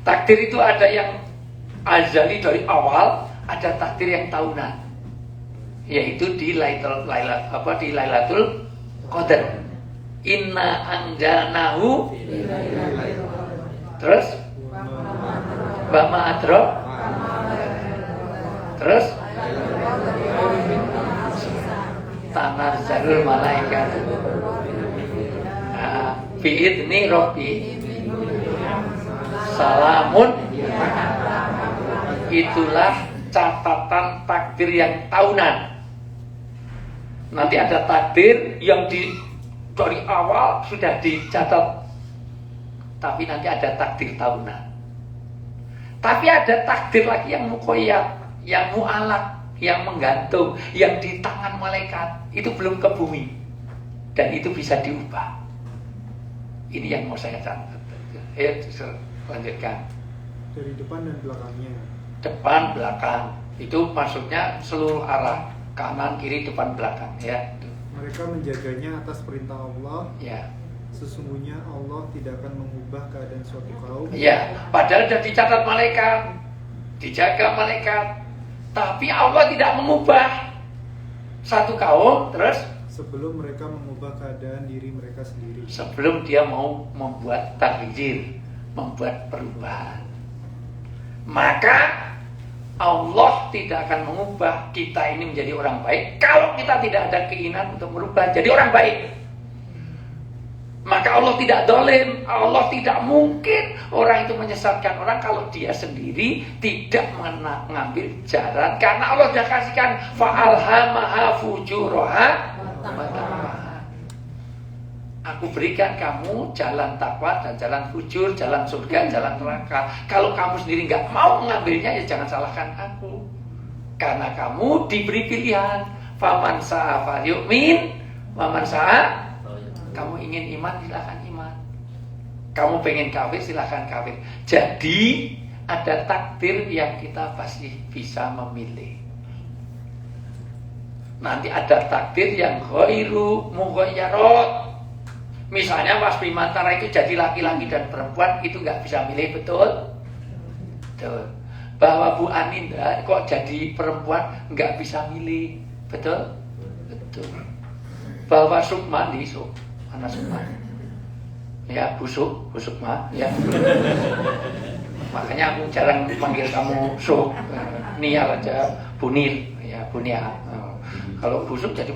Takdir itu ada yang azali dari awal, ada takdir yang tahunan. Yaitu di Lailatul Qadar. Inna anjalnahu. Terus Bama Adro. Terus Tanazzalul malaikat bi'idni Rabbi salamun. Itulah catatan takdir yang tahunan. Nanti ada takdir yang dari awal sudah dicatat, tapi nanti ada takdir tahunan. Tapi ada takdir lagi yang muqayyad, yang mu'alaq, yang menggantung, yang di tangan malaikat. Itu belum ke bumi. Dan itu bisa diubah. Ini yang mau saya catat. Lanjutkan. Dari depan dan belakangnya. Depan, belakang. Itu maksudnya seluruh arah. Kanan, kiri, depan, belakang. Ya. Mereka menjaganya atas perintah Allah. Ya. Sesungguhnya Allah tidak akan mengubah keadaan suatu kaum. Ya, padahal sudah dicatat malaikat, dijaga malaikat, tapi Allah tidak mengubah satu kaum. Terus sebelum mereka mengubah keadaan diri mereka sendiri. Sebelum dia mau membuat takdir, membuat perubahan, maka Allah tidak akan mengubah kita ini menjadi orang baik kalau kita tidak ada keinginan untuk merubah jadi orang baik. Maka Allah tidak dolim, Allah tidak mungkin orang itu menyesatkan orang kalau dia sendiri tidak mengambil jalan. Karena Allah sudah kasihkan fa'alhamaha fujuraha wa taqwaha. Aku berikan kamu jalan takwa dan jalan fujur, jalan surga, jalan neraka. Kalau kamu sendiri nggak mau mengambilnya, ya jangan salahkan aku. Karena kamu diberi pilihan. Faman sa'a falyu'min, waman sa'a. Kamu ingin iman, silahkan iman. Kamu pengen kafir, silahkan kafir. Jadi ada takdir yang kita pasti bisa memilih. Nanti ada takdir yang ghairu mughayyarat. Misalnya Mas Bimantara itu jadi laki-laki dan perempuan, itu nggak bisa milih, betul? Betul. Bahwa Bu Aninda kok jadi perempuan nggak bisa milih, betul? Betul. Bahwa Sukma di Mana Sukma? Ya, Bu Sukma, ya. Makanya aku jarang panggil kamu Suk. nial aja bunil ya bunia. Kalau busuk jadi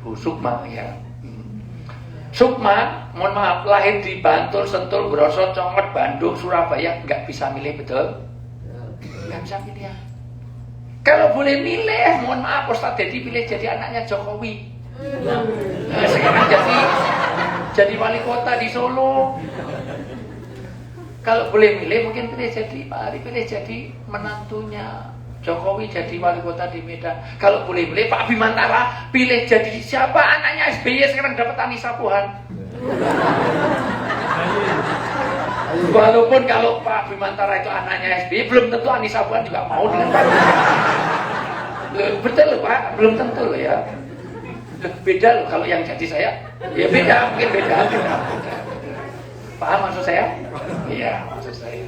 busukma ya. Sukma, mohon maaf, lahir di Bantul, Sentul, Groso, Conget, Bandung, Surabaya, nggak bisa milih, betul? Nggak bisa milih ya. Kalau boleh milih, mohon maaf, Ustaz Dedi pilih jadi anaknya Jokowi. Nah, sekarang jadi wali kota di Solo. Kalau boleh milih, mungkin pilih jadi Pak Ari, pilih jadi menantunya Jokowi jadi wali kota di Medan. Kalau boleh milih Pak Bimantara pilih jadi siapa anaknya SBY sekarang dapat Anissa Pohan. Walaupun kalau Pak Bimantara itu anaknya SBY belum tentu Anissa Pohan juga mau dengan Pak. Betul loh Pak, belum tentu loh ya. Beda loh kalau yang jadi saya. Ya beda, mungkin beda. Paham maksud saya? Iya, maksud saya.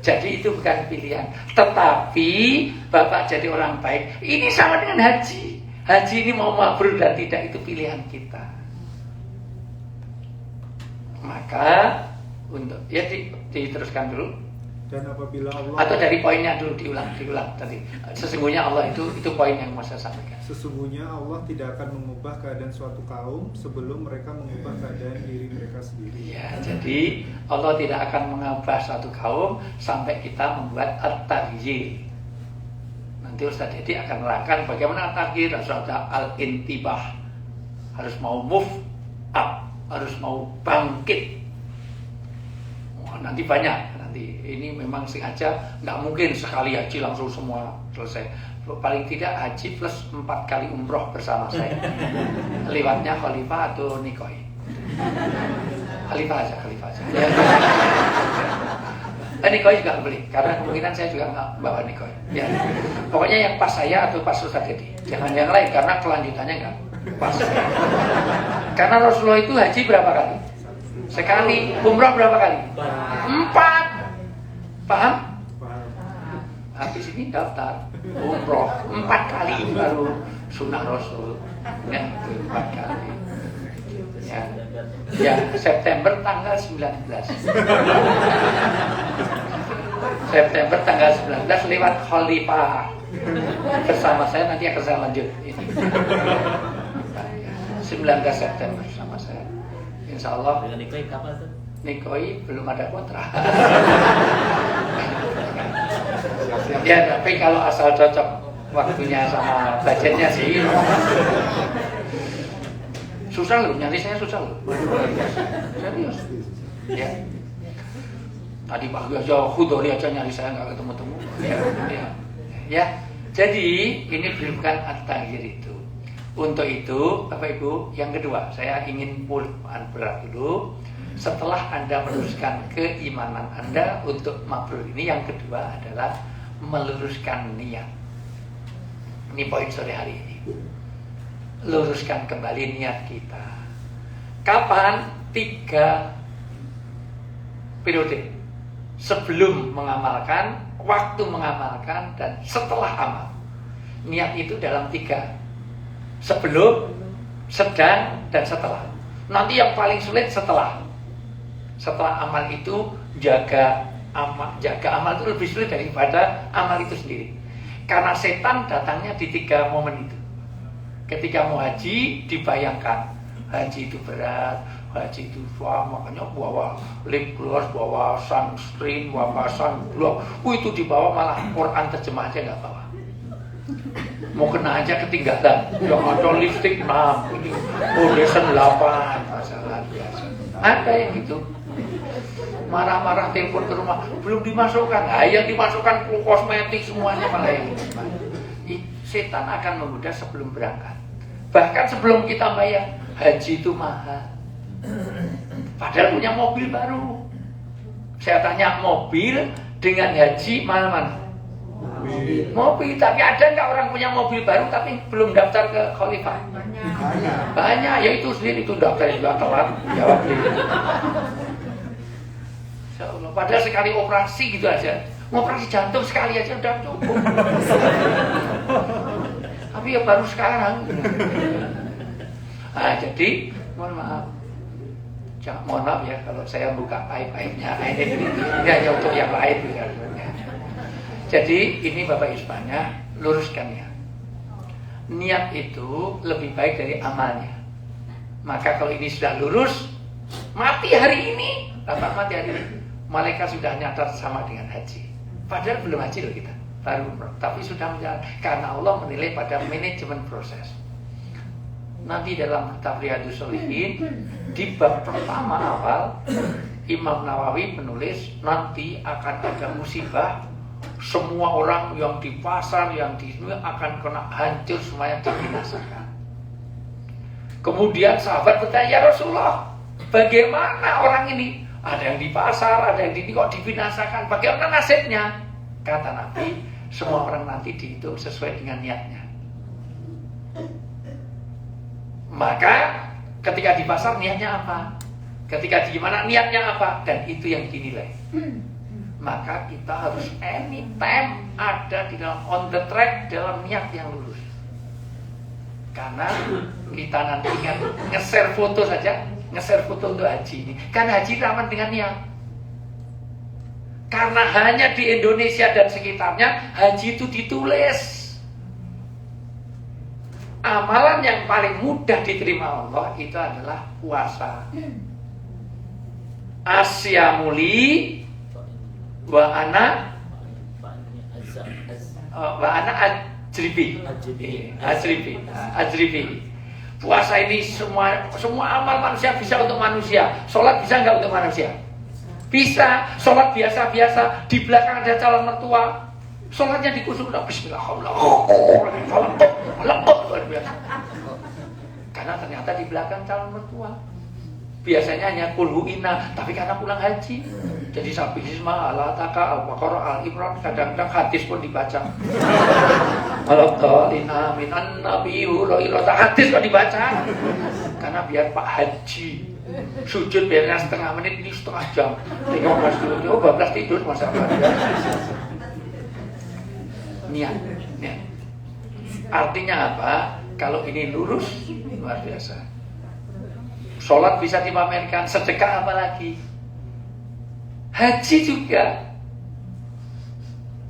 Jadi itu bukan pilihan. Tetapi Bapak jadi orang baik. Ini sama dengan haji. Haji ini mau mabrur dan tidak itu pilihan kita. Maka untuk ya diteruskan dulu. Dan apabila Allah, atau dari poinnya dulu diulang tadi. Sesungguhnya Allah itu poin yang mau saya sampaikan. sesungguhnya Allah tidak akan mengubah keadaan suatu kaum sebelum mereka mengubah keadaan diri mereka sendiri. Ya, jadi Allah tidak akan mengubah suatu kaum sampai kita membuat at-taghyir. Nanti Ustaz Dedi akan menerangkan bagaimana at-taghyir, harus ada al-intibah, harus mau move up, harus mau bangkit. Nanti banyak. Ini memang sengaja nggak mungkin sekali haji langsung semua selesai. Paling tidak haji plus 4 kali umroh bersama saya. Lewatnya khalifah atau nikoi. Khalifah aja. Nikoi juga beli karena kemungkinan saya juga nggak bawa nikoi. Ya. Pokoknya yang pas saya atau pas Ustaz Dedi. Jangan yang lain karena kelanjutannya nggak pas. Karena Rasulullah itu haji berapa kali? Sekali. Umroh berapa kali? 4. Paham? Habis ini daftar umroh 4 kali baru sunnah Rasul. Ya, 4 kali. Ya, September tanggal 19. September tanggal 19 lewat khalifah. Bersama saya nanti akan saya lanjut ini. 19 September sama saya. Insya Allah. Dengan nikoi kapan tuh? Nikoi belum ada kontrak. Ya, tapi kalau asal cocok waktunya sama budgetnya sih. Susah loh, nyari saya susah loh. Serius. Ya. Tadi pagi aja Khudori aja nyari saya nggak ketemu-temu. Ya. Jadi ini bukan at-taghyir itu. Untuk itu, Bapak Ibu, yang kedua, saya ingin berat dulu. Setelah Anda meneruskan keimanan Anda untuk mabrur ini, yang kedua adalah meluruskan niat. Ini poin sore hari ini. Luruskan kembali niat kita. Kapan? 3 periode. Sebelum mengamalkan, waktu mengamalkan, dan setelah amal. Niat itu dalam 3. Sebelum, sedang, dan setelah. Nanti yang paling sulit setelah. Setelah amal itu jaga amal itu lebih sulit daripada amal itu sendiri. Karena setan datangnya di 3 momen itu. Ketika mau haji dibayangkan haji itu berat, haji itu makanya bawa lip gloss, bawa sunscreen, bawa sunblock. Itu dibawa malah Quran terjemah aja nggak bawa. Mau kena aja ketinggalan. Yang ada lipstick 6, ini foundation 8, masalah biasa. Ada yang gitu. Marah-marah telepon ke rumah belum dimasukkan. Nah, yang dimasukkan kosmetik semuanya malah yang setan akan menggoda sebelum berangkat. Bahkan sebelum kita bayar, haji itu mahal. Padahal punya mobil baru. Saya tanya mobil dengan haji mana? Mobil, tapi ada nggak orang punya mobil baru tapi belum daftar ke khalifah? Banyak, ya itu sendiri itu daftar juga telat. Jawab ini. Padahal sekali operasi gitu aja, operasi jantung sekali aja udah cukup. Tapi ya baru sekarang. Nah, jadi mohon maaf ya kalau saya buka aib-aibnya. Ini hanya untuk yang lain. Jadi ini Bapak Ibu sekalian, luruskan niat. Niat itu lebih baik dari amalnya. Maka kalau ini sudah lurus, mati hari ini, Bapak mati hari ini, malaikat sudah nyatat sama dengan haji. Padahal belum haji loh kita, baru umrah, tapi sudah menjalan. Karena Allah menilai pada manajemen proses. Nanti dalam kitab Riyadhus Shalihin di bab pertama awal, Imam Nawawi menulis nanti akan ada musibah. Semua orang yang di pasar, yang di sini akan kena hancur, semuanya dibinasakan. Kemudian sahabat bertanya, ya Rasulullah, bagaimana orang ini? Ada yang di pasar, ada yang di sini kok dibinasakan. Bagaimana nasibnya? Kata Nabi, semua orang nanti dihitung sesuai dengan niatnya. Maka ketika di pasar niatnya apa? Ketika di mana niatnya apa? Dan itu yang dinilai. Maka kita harus anytime ada di dalam on the track dalam niat yang lurus. Karena kita nanti kan nge-share foto saja, nge-share foto untuk haji ini. Kan haji rawan dengan niat. Karena hanya di Indonesia dan sekitarnya haji itu ditulis. Amalan yang paling mudah diterima Allah itu adalah puasa. Asyamuli wa ana ajribi. Puasa ini semua amal manusia bisa untuk manusia. Sholat bisa nggak untuk manusia? Bisa. Sholat biasa-biasa. Di belakang ada calon mertua. Sholatnya dikusuk. Bismillahirrahmanirrahim. Karena ternyata di belakang calon mertua. Biasanya hanya kulhuina, tapi karena pulang haji. Jadi sampai Isma, Al-Ataka, Al-Baqarah, Al-Imran, kadang-kadang hadis pun dibaca. Al-Talina minan nabiyyu ra'ilata, hadis pun dibaca. Karena biar Pak Haji sujud biarnya setengah menit, ini setengah jam. Tengok mas dulu, oh bablas tidur masalah. Niat. Artinya apa? Kalau ini lurus, luar biasa. Sholat bisa dipamerkan, sedekah apalagi. Haji juga.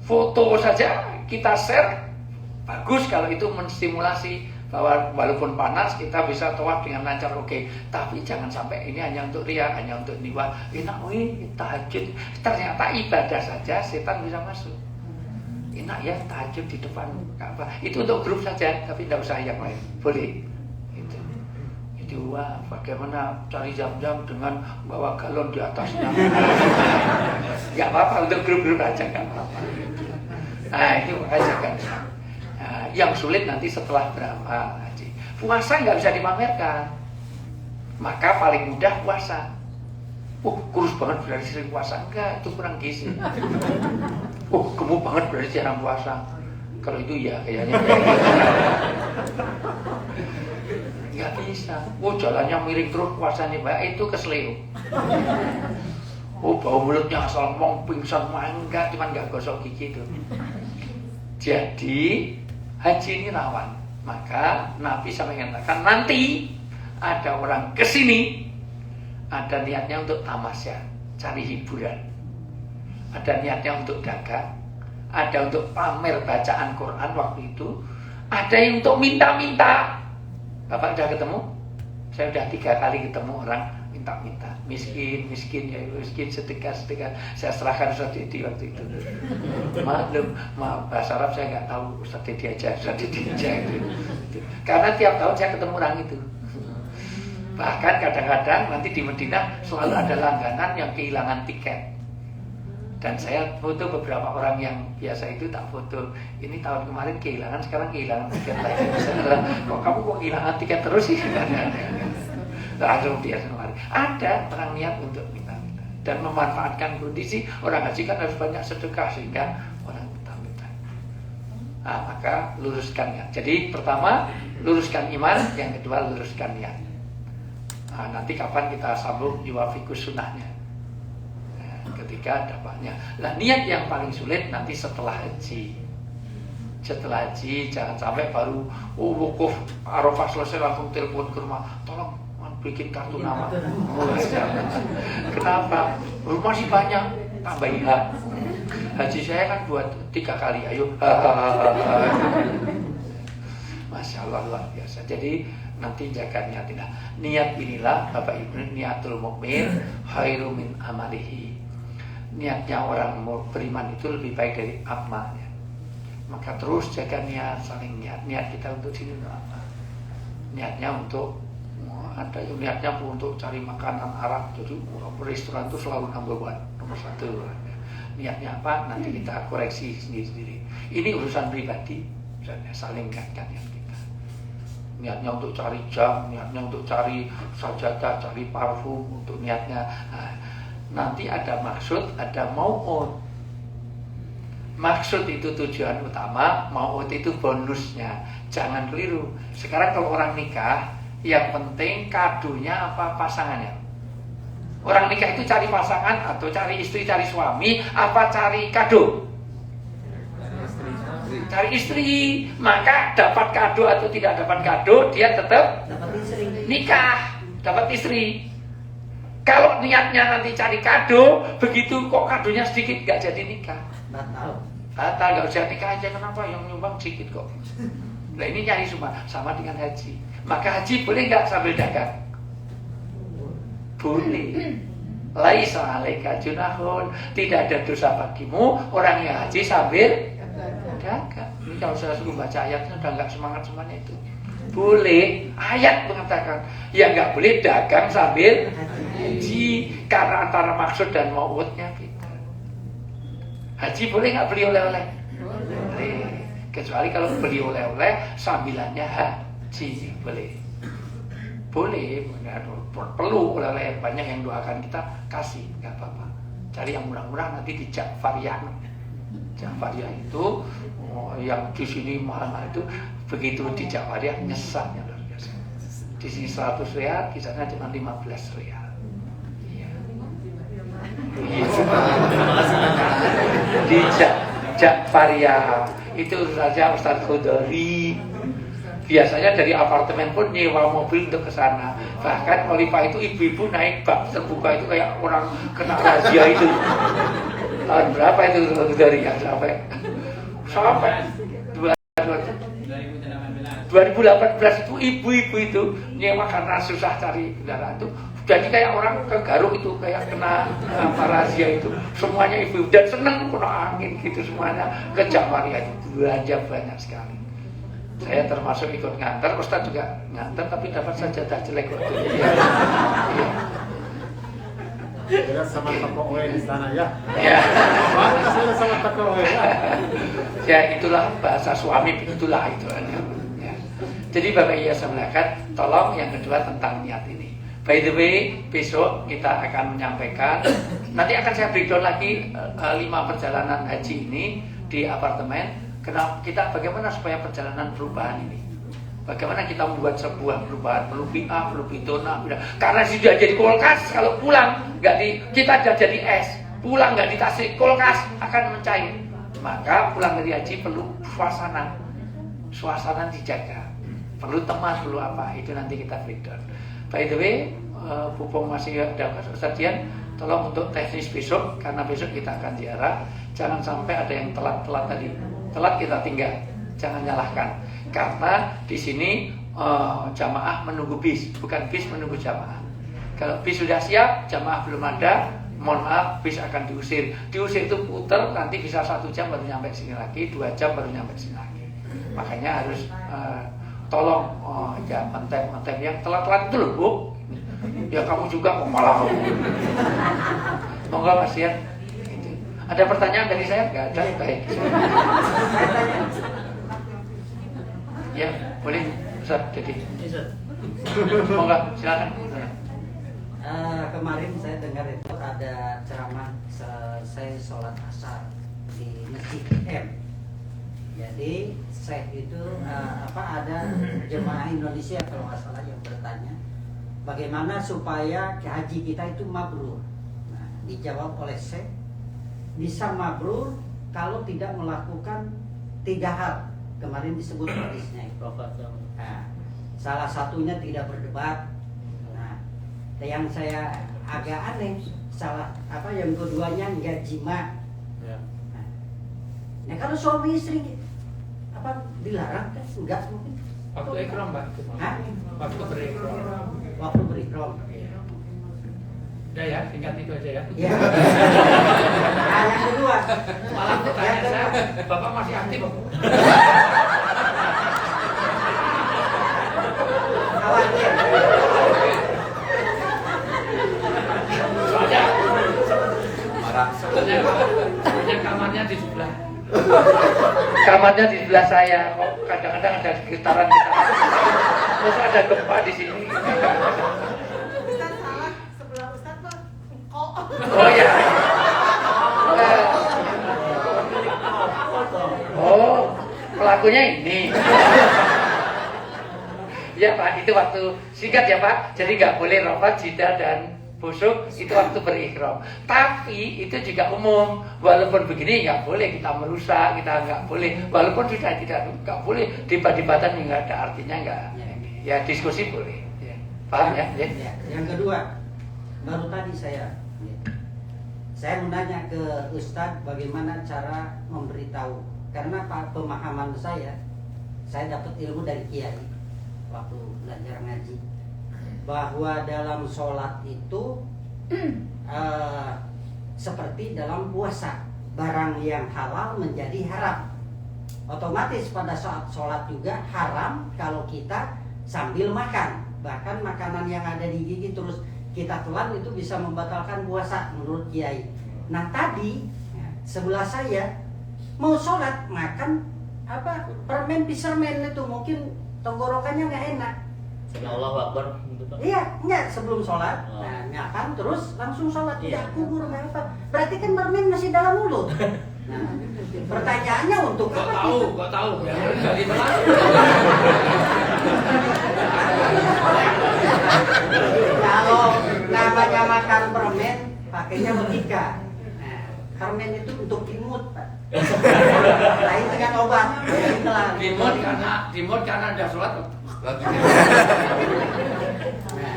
Foto saja kita share, bagus kalau itu menstimulasi bahwa walaupun panas kita bisa tawaf dengan lancar, oke. Tapi jangan sampai ini hanya untuk riya, hanya untuk niwa. Enak tahajud, ternyata ibadah saja setan bisa masuk. Enak ya tahajud di depan Ka'bah. Itu untuk grup saja, tapi tidak usah yang lain. Boleh. Wah, bagaimana cari jam-jam dengan bawa galon di atasnya? Gak apa-apa, untuk grup-grup aja gak apa-apa. Nah ini aja kan. Nah, yang sulit nanti setelah berapa haji. Puasa nggak bisa dipamerkan. Maka paling mudah puasa. Kurus banget berarti sering puasa. Enggak, itu kurang gizi. Gemuk banget berarti jarang puasa. Kalau itu ya kayaknya. Nggak bisa. Jalannya miring terus puasanya Mbak, itu keselio. Bau mulutnya asal ngomong pingsan mangga, cuman nggak gosok gigi itu. Jadi haji ini rawan. Maka Nabi sampai mengatakan nanti ada orang kesini, ada niatnya untuk tamasya, cari hiburan. Ada niatnya untuk dagang, ada untuk pamer bacaan Quran waktu itu, ada yang untuk minta-minta. Bapak sudah ketemu? Saya sudah 3 kali ketemu orang minta-minta. Miskin ya, miskin sedekah. Saya serahkan Ustaz Didi waktu itu. Maklum, bahasa Arab saya nggak tahu, Ustaz Didi aja itu. Karena tiap tahun saya ketemu orang itu. Bahkan kadang-kadang nanti di Madinah selalu ada langganan yang kehilangan tiket. Dan saya foto beberapa orang yang biasa itu, tak foto. Ini tahun kemarin kehilangan, sekarang kehilangan tiket lagi. Kok kamu kehilangan tiket terus sih? Langsung dia kemarin. Ada orang niat untuk minta-minta dan memanfaatkan kondisi orang haji kan harus banyak sedekah sehingga orang minta-minta. Nah, maka luruskan niat. Jadi pertama luruskan iman, yang kedua luruskan niat. Nah, nanti kapan kita sambung yuwafikus sunnahnya? Ketika dapatnya. Nah, niat yang paling sulit nanti setelah haji. Setelah haji jangan sampai baru wukuf Arafah selesai langsung telepon ke rumah, tolong bikin kartu nama. Kenapa? Masih banyak, tambah Haji saya kan buat 3 kali, ayo. Masya Allah, luar biasa. Jadi nanti jaga niat. Nah, niat inilah Bapak Ibu, niatul mukmin khairu min amalihi. Niatnya orang beriman itu lebih baik dari amalnya. Maka terus jaga niat, saling niat. Niat kita untuk sini untuk apa? Niatnya untuk ada yang niatnya untuk cari makanan Arab. Jadi restoran itu selalu nomor 1. Niatnya apa? Nanti kita koreksi sendiri-sendiri. Ini urusan pribadi, misalnya saling ingatkan niat kita. Niatnya untuk cari jam, niatnya untuk cari sajadah, cari parfum, untuk niatnya. Nah, nanti ada maksud, ada mau'ud. Maksud itu tujuan utama, mau'ud itu bonusnya. Jangan keliru. Sekarang kalau orang nikah, yang penting kadonya apa pasangannya. Orang nikah itu cari pasangan atau cari istri, cari suami, apa cari kado? Cari istri. Maka dapat kado atau tidak dapat kado, dia tetap dapat istri. nikah, dapat istri. Kalau niatnya nanti cari kado, begitu kok kadonya sedikit, gak jadi nikah. Batal, gak usah nikah aja. Kenapa? Yang nyumbang sedikit kok. Nah ini nyari semua, sama dengan haji. Maka haji boleh gak sambil dagang? Boleh. Laisa alaika junahun, tidak ada dosa bagimu orang yang haji sambil dagang. Ini kalau saya suruh baca ayatnya udah gak semangat-semangat itu. Boleh, ayat mengatakan ya nggak boleh dagang sambil haji, karena antara maksud dan mau'udnya beda. Haji boleh nggak beli oleh-oleh? Boleh, kecuali kalau beli oleh-oleh sambilannya haji, boleh. Boleh, perlu oleh-oleh banyak yang doakan kita kasih, nggak apa-apa. Cari yang murah-murah nanti di Ja'fariyah. Ja'fariyah itu yang di sini mahal-mahal itu, begitu di Ja'fariyah nyesatnya luar biasa. Di sini 100 rial, di sana cuma 15 rial. Iya. Di Ja'fariyah itu saja Ustaz Khudari. Biasanya dari apartemen pun nyewa mobil untuk ke sana. Bahkan Olipah itu ibu-ibu naik bak terbuka itu kayak orang kena razia itu. Tahun berapa itu dari yang sampai 2018 itu ibu-ibu itu nyewa karena susah cari kendaraan itu. Jadi kayak orang ke Garut itu kayak kena razia itu. Semuanya ibu dan seneng kena angin gitu semuanya ke Ja'fariyah itu belanja banyak sekali. Saya termasuk ikut nganter, Ustaz juga nganter tapi dapat sajadah jelek waktu itu. Iya. Kira sama toko oe di sana ya. Ya. Sama toko oe ya. Ya itulah bahasa suami, itulah itu. Ya. Jadi Bapak Iya Samlakat, tolong yang kedua tentang niat ini. By the way, besok kita akan menyampaikan, nanti akan saya breakdown lagi 5 perjalanan haji ini di apartemen. Kenapa kita bagaimana supaya perjalanan perubahan ini? Bagaimana kita membuat sebuah perubahan? Perlu bi'ah, perlu bitona, karena sudah jadi kulkas, kalau pulang kita sudah jadi es, pulang nggak dikasih kulkas akan mencair. Maka pulang dari haji perlu suasana dijaga, perlu teman, perlu apa? Itu nanti kita breakdown. By the way, Pupung masih ada Ustaz Dian, tolong untuk teknis besok, karena besok kita akan ziarah. Jangan sampai ada yang telat tadi. Telat kita tinggal, jangan nyalahkan. Karena di sini jamaah menunggu bis, bukan bis menunggu jamaah. Kalau bis sudah siap, jamaah belum ada, mohon maaf, bis akan diusir. Diusir itu putar, nanti bisa 1 jam baru nyampe sini lagi, 2 jam baru nyampe sini lagi. Makanya harus tolong ya mentem yang telat-telat itu loh Bu. Ya kamu juga kok malah. Monggo Mas Dian. Ada pertanyaan dari saya? Enggak ada, baik. Ya, boleh Ustaz jadi. Monggo, silakan. Kemarin saya dengar itu ada ceramah selesai sholat asar di Masjid M. Jadi Syekh itu ada jemaah Indonesia kalau nggak salah yang bertanya bagaimana supaya haji kita itu mabrur. Nah, dijawab oleh Syekh, bisa mabrur kalau tidak melakukan 3 hal. Kemarin disebut hadisnya itu. Nah, salah satunya tidak berdebat. Nah, yang saya agak aneh, yang keduanya nggak jima. Nah, Ya kalau suami istri apa dilarang kan? Enggak mungkin. Waktu ikram Pak. Hah? Waktu berikram. Waktu berikram. Udah ya, tingkat itu aja ya. Ya. Nah, yang kedua. Malah pertanyaan saya, Bapak masih aktif? Khawatir. Soalnya sebenarnya kamarnya di sebelah. Kamarnya di sebelah saya. Kok kadang-kadang ada getaran. Terus ada gempa di sini. Ustaz salah, sebelah Ustaz mah kok. Oh ya. Oh, pelakunya ini. Ya Pak, itu waktu singkat ya Pak. Jadi nggak boleh rafat, jidah dan busuk itu waktu berikhram. Tapi itu juga umum. Walaupun begini nggak boleh kita merusak, kita nggak boleh. Walaupun sudah tidak nggak boleh debat-debatan nggak ada artinya nggak. Ya diskusi boleh. Ya. Paham ya? Ya. Ya. Yang kedua, baru tadi saya mau nanya ke Ustadz bagaimana cara memberitahu. Karena pemahaman saya dapat ilmu dari kiai waktu belajar ngaji, bahwa dalam sholat itu seperti dalam puasa, barang yang halal menjadi haram. Otomatis pada saat sholat juga haram kalau kita sambil makan. Bahkan makanan yang ada di gigi terus kita telan itu bisa membatalkan puasa menurut kiai. Nah tadi sebelah saya mau sholat makan apa permen pisermen itu mungkin tenggorokannya nggak enak. Allahu Akbar. Iya, enggak sebelum sholat. Nah, makan terus langsung sholat tidak kubur nggak apa. Berarti kan permen masih dalam mulut. Nah, pertanyaannya untuk apa? Gak tahu. Ya, dari mana? Kalau namanya makan permen, pakainya logika. Nah, permen itu untuk imut, Pak. Lain dengan obat. Dimut karena ada sholat. Nah,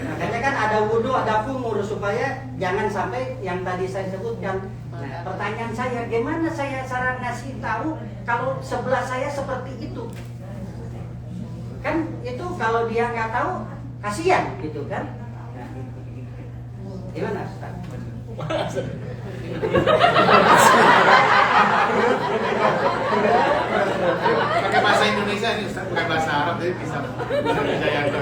makanya kan ada wudhu, ada kumur supaya jangan sampai yang tadi saya sebutkan. Nah, pertanyaan saya, gimana saya cara ngasih tahu kalau sebelah saya seperti itu? Kan itu kalau dia nggak tahu, kasihan gitu kan? Nah, gimana, Ustaz? Pakai bahasa Indonesia ini Ustaz, bukan bahasa Arab, jadi bisa Wijayanto.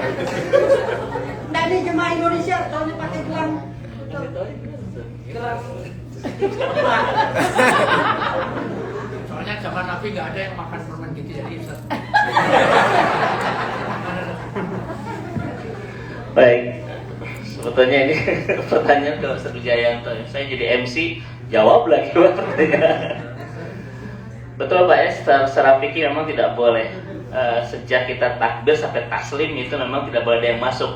Nah, ini jemaah Indonesia soalnya pakai gelang. Soalnya zaman Nabi nggak ada yang makan permen gitu jadi Ustaz. Baik, sebetulnya ini pertanyaan ke Ustaz Wijayanto. Saya jadi MC, jawab lagi pertanyaan. Betul Pak ya, secara fikih memang tidak boleh. Sejak kita takbir sampai taslim itu memang tidak boleh ada yang masuk.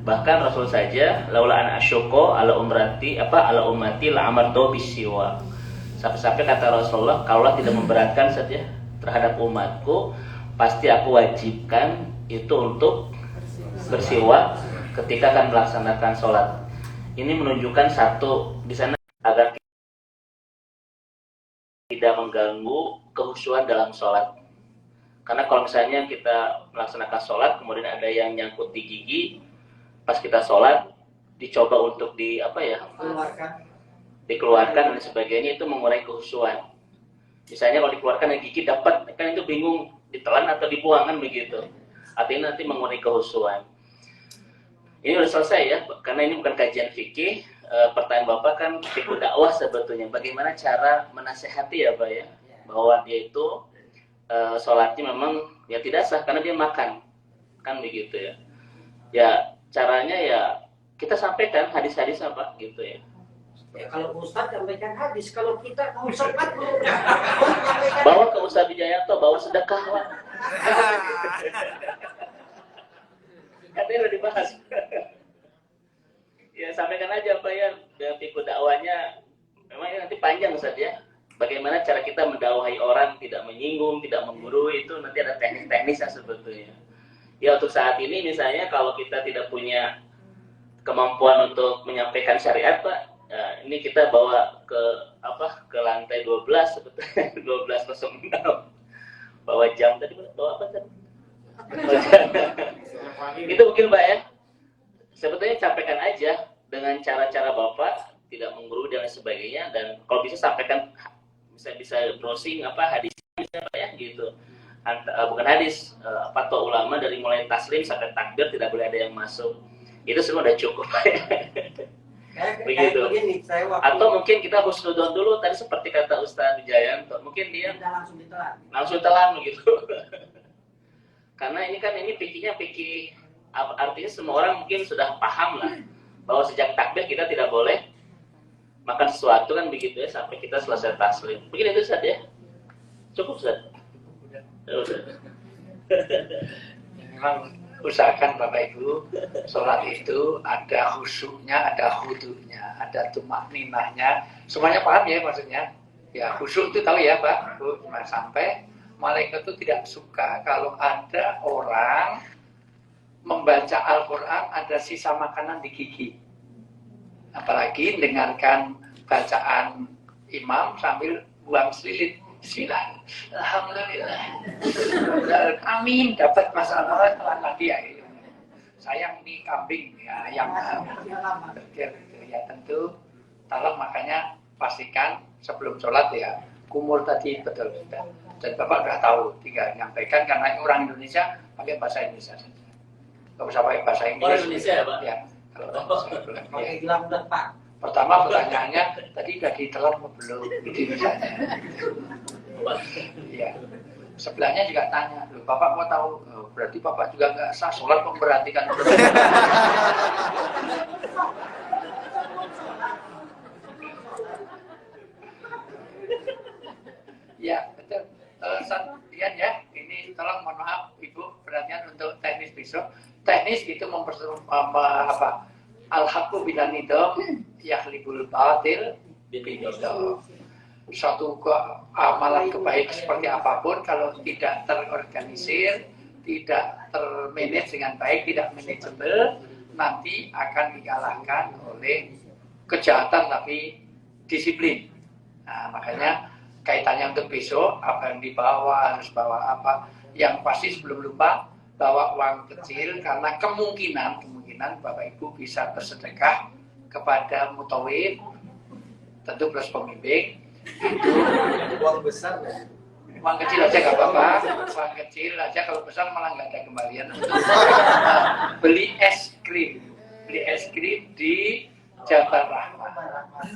Bahkan Rasul saja, laula an asyqa ala umrati ala ummati la amartu bisiwa. Sampai-sampai kata Rasulullah, kalau tidak memberatkan saja terhadap umatku, pasti aku wajibkan itu untuk bersiwak ketika akan melaksanakan sholat. Ini menunjukkan satu di sana agar tidak mengganggu kehusuan dalam sholat. Karena kalau misalnya kita melaksanakan sholat, kemudian ada yang nyangkut di gigi, pas kita sholat dicoba untuk dikeluarkan dan sebagainya, itu mengurangi kehusuan. Misalnya kalau dikeluarkan yang gigi dapat, kan itu bingung ditelan atau dibuang kan begitu. Artinya nanti mengurangi kehusuan. Ini sudah selesai ya, karena ini bukan kajian fikih. Pertanyaan Bapak kan fikih dakwah sebetulnya. Bagaimana cara menasehati ya Pak ya, bahwa dia itu sholatnya memang ya tidak sah karena dia makan, kan begitu ya. Ya caranya ya kita sampaikan hadis-hadis apa gitu ya. Ya, kalau Ustadz sampaikan hadis, kalau kita mau sholat bawa ke Ustadz Wijayanto, bawa sedekah lah. Katanya udah dibahas. Ya sampaikan aja Pak ya, dan fikih dakwahnya memang nanti panjang Ustadz ya. Bagaimana cara kita mendakwahi orang tidak menyinggung, tidak menggurui, itu nanti ada teknis-teknisnya sebetulnya. Ya untuk saat ini misalnya kalau kita tidak punya kemampuan untuk menyampaikan syariat Pak, Nah, ini kita bawa ke ke lantai 12 sebetulnya 12.06. Bawa jam tadi, bawa apa tadi? Itu mungkin Mbak ya. Sebetulnya sampaikan aja dengan cara-cara Bapak, tidak menggurui dan sebagainya, dan kalau bisa sampaikan bisa browsing hadisnya bisa Pak ya gitu. Bukan hadis, fatwa ulama dari mulai taslim sampai takbir tidak boleh ada yang masuk. Itu semua udah cukup. Begitu. Begini, saya Atau mungkin kita husnudon dulu tadi seperti kata Ustaz Wijayanto, mungkin dia langsung telan begitu. Karena ini pikirnya artinya semua orang mungkin sudah paham lah bahwa sejak takbir kita tidak boleh makan sesuatu kan begitu ya sampai kita selesai taslim. Begini itu Ustaz ya. Cukup Ustaz. Udah. Memang usahakan Bapak Ibu sholat itu ada khusyuknya, ada khudunya, ada tumak ninahnya, semuanya paham ya maksudnya. Ya khusyuk itu tahu ya Pak Bu, sampai malaikat itu tidak suka kalau ada orang membaca Al-Quran ada sisa makanan di gigi, apalagi dengarkan bacaan imam sambil buang selilit. Bismillah, alhamdulillah, amin, dapat masalah telan lagi ya. Sayang ini kambing ya, ayam ya tentu. Tolong makanya pastikan sebelum sholat ya kumur tadi betul. Dan Bapak sudah tahu, tinggal menyampaikan karena orang Indonesia pakai bahasa Indonesia saja. Nggak usah pakai bahasa Inggris. Orang Indonesia ya Pak? Ya. Pakai gelang Pak. Pertama pertanyaannya tadi udah ditelan atau belum? Gitu misalnya. Iya. Sebelahnya juga tanya, loh Bapak kok tahu? Oh, berarti Bapak juga nggak sah sholat memperhatikan. Ya betul. Dian ya, ini tolong mohon maaf Ibu perhatian untuk teknis besok. Teknis itu al-haqqu bilanidom yahlibul batil binidom. Suatu amalan kebaikan seperti apapun kalau tidak terorganisir, tidak termanage dengan baik, tidak manageable, nanti akan dikalahkan oleh kejahatan tapi disiplin. Nah, makanya kaitannya untuk besok, apa yang dibawa, harus bawa apa. Yang pasti sebelum lupa, bawa uang kecil karena kemungkinan Bapak Ibu bisa bersedekah kepada mutawif, tentu plus pembimbing. Itu Uang besar nggak? uang kecil aja nggak apa-apa, uang kecil aja, kalau besar malah nggak ada kembalian. Beli es krim di Jabar Rahmah.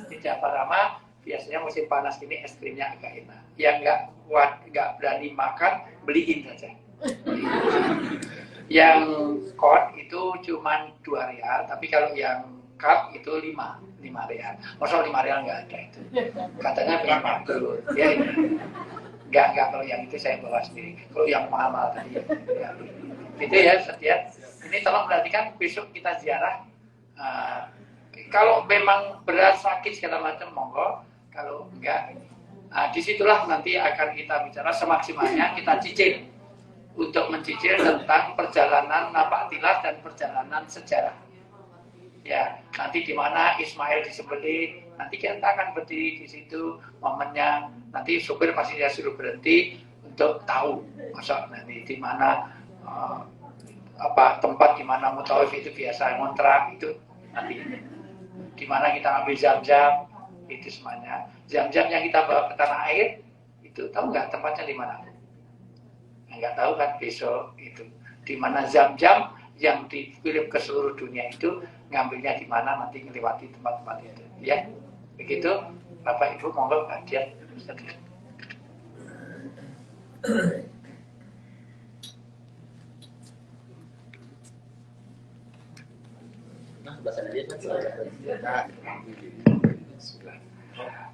Di Jabar Rahmah biasanya musim panas ini es krimnya agak enak. Yang nggak berani makan, beliin saja. Yang kot itu cuma 2 rial, tapi kalau yang cup itu 5 rial. Masa 5 rial nggak ada itu. Katanya 50. Ya ini. Nggak, kalau yang itu saya bawa sendiri. Kalau yang mahal tadi ya. Itu ya, setiap. Ini tolong perhatikan, besok kita ziarah. Kalau memang berat, sakit, segala macam, monggo. Kalau enggak, disitulah nanti akan kita bicara semaksimalnya, kita cicil. Untuk mencicil tentang perjalanan napak tilas dan perjalanan sejarah. Ya, nanti di mana Ismail disembelih, nanti kita akan berdiri di situ momennya. Nanti supir pasti dia suruh berhenti untuk tahu masa nanti di mana tempat di mana mutawif itu biasa ngontrak itu nanti. Di mana kita ambil zam-zam itu semuanya. Zam-zam yang kita bawa ke tanah air itu tahu nggak tempatnya di mana? Nggak tahu kan besok itu di mana zam-zam yang dikirim ke seluruh dunia itu ngambilnya di mana nanti melewati tempat-tempat itu ya begitu Bapak Ibu monggo kajian.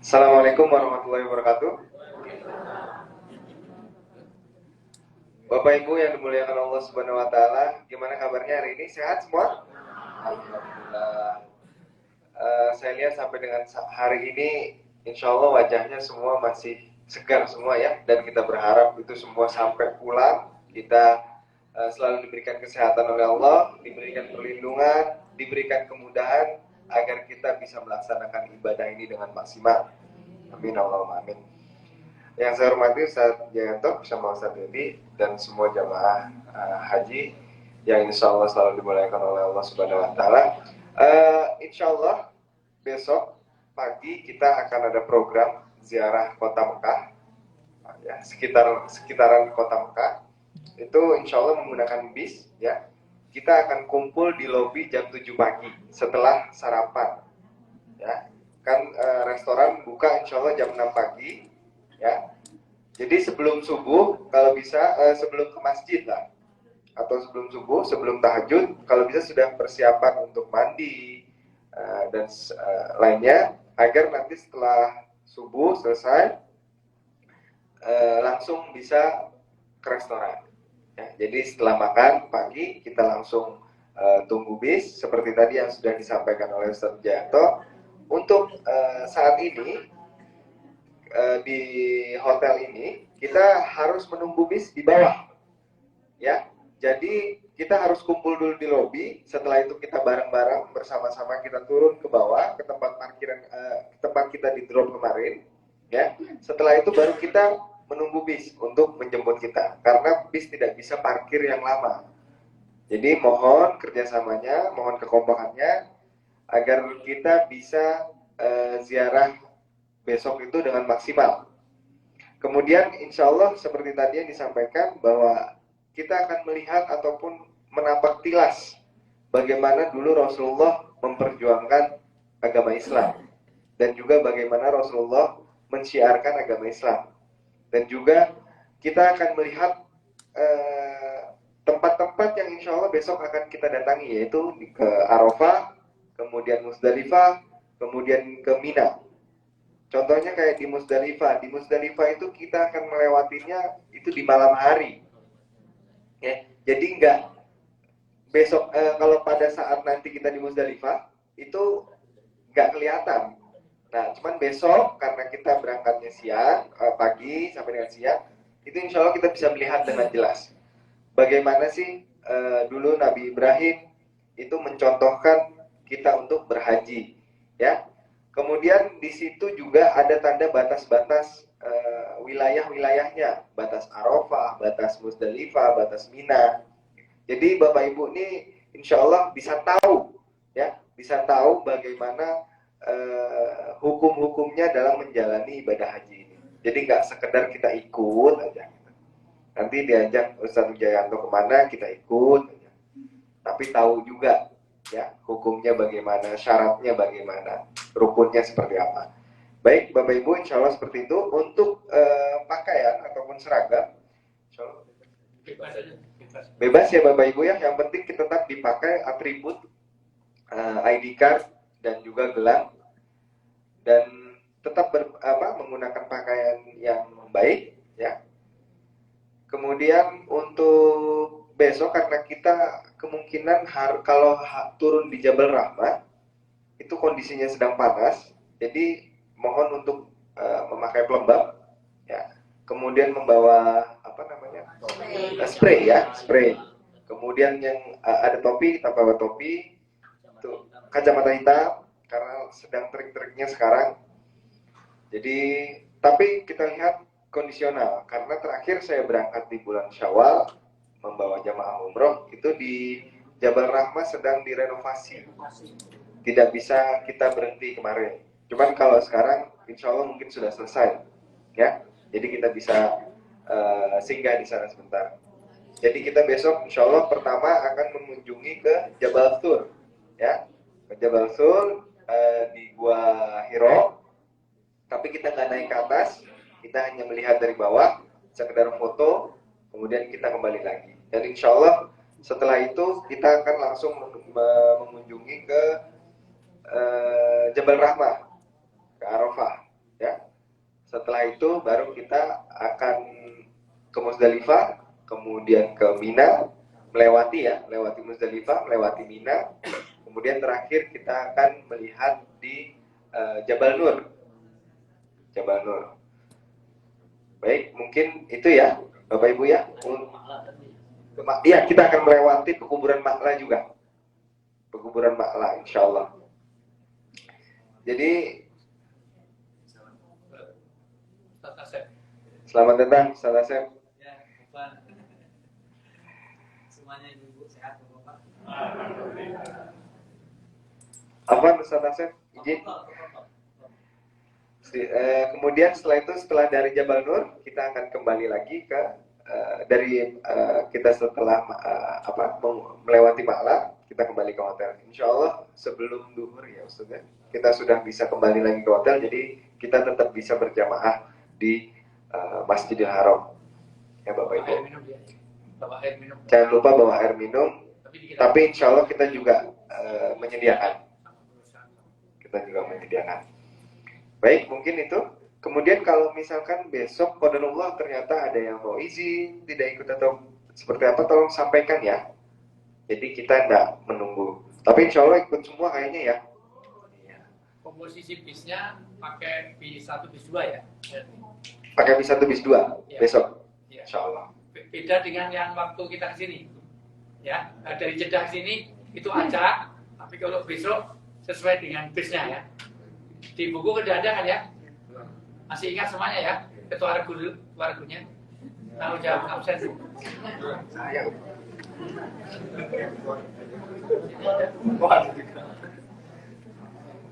Assalamualaikum warahmatullahi wabarakatuh. Bapak Ibu yang dimuliakan Allah Subhanahu wa taala, gimana kabarnya hari ini? Sehat semua? Alhamdulillah. Saya lihat sampai dengan hari ini insya Allah wajahnya semua masih segar semua ya, dan kita berharap itu semua sampai pulang kita selalu diberikan kesehatan oleh Allah, diberikan perlindungan, diberikan kemudahan agar kita bisa melaksanakan ibadah ini dengan maksimal. Amin Allahumma amin. Yang saya hormati Ustaz Jayanto bersama Ustaz Dedi dan semua jamaah haji yang insya Allah selalu dimuliakan oleh Allah Subhanahu Wa Taala. Insya Allah besok pagi kita akan ada program ziarah kota Mekah, ya, sekitaran kota Mekah. Itu insya Allah menggunakan bis, ya. Kita akan kumpul di lobi jam 7 pagi setelah sarapan, ya. Kan restoran buka insya Allah jam 6 pagi, ya. Jadi sebelum subuh, kalau bisa sebelum ke masjid lah, atau sebelum subuh, sebelum tahajud, kalau bisa sudah persiapan untuk mandi dan lainnya, agar nanti setelah subuh selesai langsung bisa ke restoran. Ya, jadi setelah makan pagi kita langsung tunggu bis seperti tadi yang sudah disampaikan oleh Ustaz Jayanto. Untuk saat ini di hotel ini kita harus menunggu bis di bawah, ya. Jadi kita harus kumpul dulu di lobi. Setelah itu kita bareng-bareng bersama-sama kita turun ke bawah ke tempat parkiran, tempat kita di drop kemarin, ya. Setelah itu baru kita menunggu bis untuk menjemput kita, karena bis tidak bisa parkir yang lama. Jadi mohon kerjasamanya, mohon kekompakannya agar kita bisa ziarah besok itu dengan maksimal. Kemudian insya Allah seperti tadi yang disampaikan bahwa kita akan melihat ataupun menapak tilas bagaimana dulu Rasulullah memperjuangkan agama Islam dan juga bagaimana Rasulullah mensyiarkan agama Islam. Dan juga kita akan melihat tempat-tempat yang insya Allah besok akan kita datangi, yaitu ke Arafah, kemudian Musdalifah, kemudian ke Mina. Contohnya kayak di Musdalifah itu kita akan melewatinya itu di malam hari. Ya, jadi enggak besok kalau pada saat nanti kita di Musdalifah itu enggak kelihatan. Nah, cuman besok karena kita berangkatnya siang, pagi sampai dengan siang, itu insya Allah kita bisa melihat dengan jelas bagaimana sih dulu Nabi Ibrahim itu mencontohkan kita untuk berhaji, ya. Kemudian di situ juga ada tanda batas-batas wilayah-wilayahnya, batas Arafah, batas Musdalifah, batas Mina. Jadi Bapak Ibu ini insya Allah bisa tahu, ya, bisa tahu bagaimana hukum-hukumnya dalam menjalani ibadah haji ini. Jadi nggak sekedar kita ikut aja. Nanti diajak Ustaz Jayanto kemana kita ikut aja. Tapi tahu juga, ya, hukumnya bagaimana, syaratnya bagaimana, rukunnya seperti apa. Baik Bapak Ibu, insya Allah seperti itu. Untuk pakaian ataupun seragam, insya Allah bebas ya Bapak Ibu ya. Yang penting kita tetap dipakai atribut ID card dan juga gelang, dan tetap menggunakan pakaian yang baik, ya. Kemudian untuk besok karena kita kemungkinan kalau turun di Jabal Rahmah itu kondisinya sedang panas, jadi mohon untuk memakai pelembab, ya. Kemudian membawa spray, ya, spray. Kemudian yang ada topi, kita bawa topi, tuh, kacamata hitam karena sedang terik-teriknya sekarang. Jadi tapi kita lihat kondisional karena terakhir saya berangkat di bulan Syawal membawa jamaah umroh itu di Jabal Rahmah sedang direnovasi, tidak bisa kita berhenti kemarin. Cuman kalau sekarang insya Allah mungkin sudah selesai, ya. Jadi kita bisa singgah di sana sebentar. Jadi kita besok insya Allah pertama akan mengunjungi ke Jabal Sur, ya, ke Jabal Sur di Gua Hiro. Tapi kita nggak naik ke atas, kita hanya melihat dari bawah, sekedar foto, kemudian kita kembali lagi. Dan insya Allah setelah itu kita akan langsung mengunjungi ke Jabal Rahmah, ke Arafah, ya. Setelah itu baru kita akan ke Musdalifah, kemudian ke Mina, melewati Musdalifah, melewati Mina, kemudian terakhir kita akan melihat di Jabal Nur. Jabal Nur. Baik, mungkin itu ya, Bapak Ibu ya. Iya, kita akan melewati pekuburan Ma'la juga. Pekuburan Ma'la, insya Allah. Jadi Ustaz Asep. selamat datang Ustaz Asep. Ya, Bapak. Semuanya ibu sehat, Bapak. Afwan Ustaz Asep, izin. Kemudian setelah dari Jabal Nur kita akan kembali lagi ke kita setelah melewati Ma'la kita kembali ke hotel. Insya Allah sebelum duhur ya Ustaz ya, kita sudah bisa kembali lagi ke hotel, jadi kita tetap bisa berjamaah di Masjidil Haram ya Bapak Ibu. Bawa air minum. Jangan lupa bawa air minum, tapi insya Allah kita juga menyediakan. Baik, mungkin itu. Kemudian kalau misalkan besok qadarullah ternyata ada yang mau izin, tidak ikut atau seperti apa, tolong sampaikan ya. Jadi kita tidak menunggu. Tapi insya Allah ikut semua kayaknya ya. Komposisi bisnya pakai bis 1 bis 2 ya. Pakai bis 1 bis 2 Ya. besok. Ya. Insya Allah. Beda dengan yang waktu kita kesini. Ya, dari Jeddah sini itu acak, tapi kalau besok sesuai dengan bisnya ya. Di buku udah ada kan ya? Masih ingat semuanya ya? Ketua regunya. Tahu jawab absen. Saya.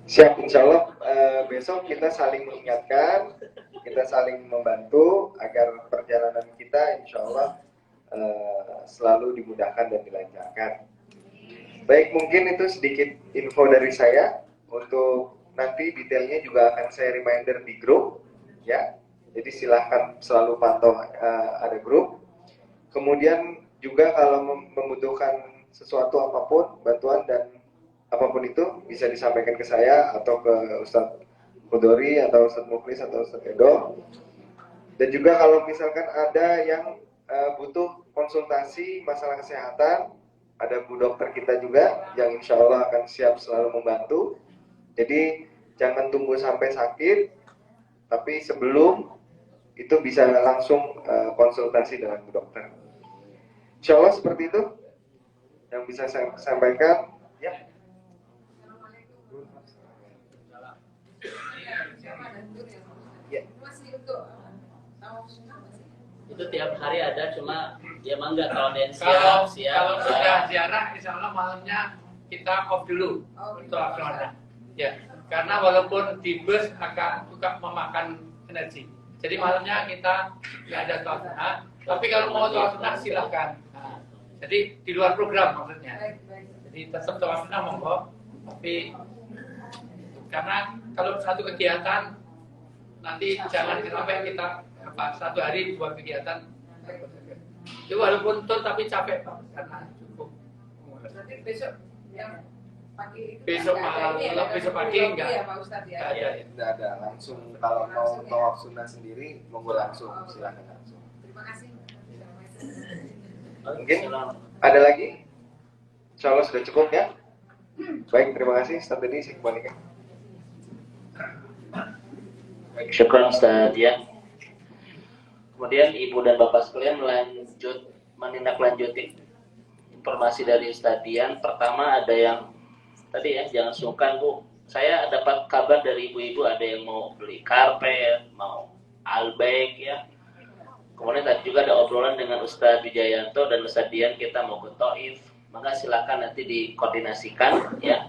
Siap, insya Allah besok kita saling mengingatkan, kita saling membantu agar perjalanan kita insya Allah selalu dimudahkan dan dilancarkan. Baik, mungkin itu sedikit info dari saya. Untuk nanti detailnya juga akan saya reminder di grup, ya. Jadi silahkan selalu pantau ada grup. Kemudian juga kalau membutuhkan sesuatu apapun, bantuan dan apapun itu bisa disampaikan ke saya atau ke Ustadz Khudori atau Ustadz Muklis atau Ustadz Edo. Dan juga kalau misalkan ada yang butuh konsultasi masalah kesehatan, ada Bu Dokter kita juga yang insya Allah akan siap selalu membantu. Jadi jangan tunggu sampai sakit, tapi sebelum itu bisa langsung konsultasi dengan Bu Dokter. Insya Allah seperti itu yang bisa saya sampaikan. Ya. Ya. Itu tiap hari ada, cuma ya emang nggak kalau dan Kalau siap. sudah ziarah, insya Allah malamnya kita off dulu untuk akhiratnya. Ya, karena walaupun di bus akan juga memakan energi. Jadi malamnya kita nggak ada sholat sunnah, tapi kalau mau sholat sunnah silahkan. Nah, jadi di luar program maksudnya. Jadi tetap sholat sunnah monggo, tapi karena kalau satu kegiatan nanti jangan sampai kita satu hari 2 kegiatan. Itu walaupun tuh tapi capek Pak, karena cukup. Nanti besok yang pagi. Besok malam, besok pagi enggak. Iya Pak Ustadz ya. Tidak ada langsung, kalau mau tawaf sunnah sendiri monggo langsung, silakan langsung. Terima kasih. Mungkin ada lagi? Insya Allah sudah cukup ya. Baik, terima kasih. Ustaz tadi saya kembalikan. Syukran Ustaz ya. Kemudian Ibu dan Bapak sekalian menindaklanjuti informasi dari Ustaz Dian. Pertama ada yang tadi ya, jangan sungkan Bu. Saya dapat kabar dari ibu-ibu ada yang mau beli karpet, mau albag ya. Kemudian tadi juga ada obrolan dengan Ustaz Wijayanto dan Ustaz Dian kita mau ke Taif. Maka silakan nanti dikoordinasikan ya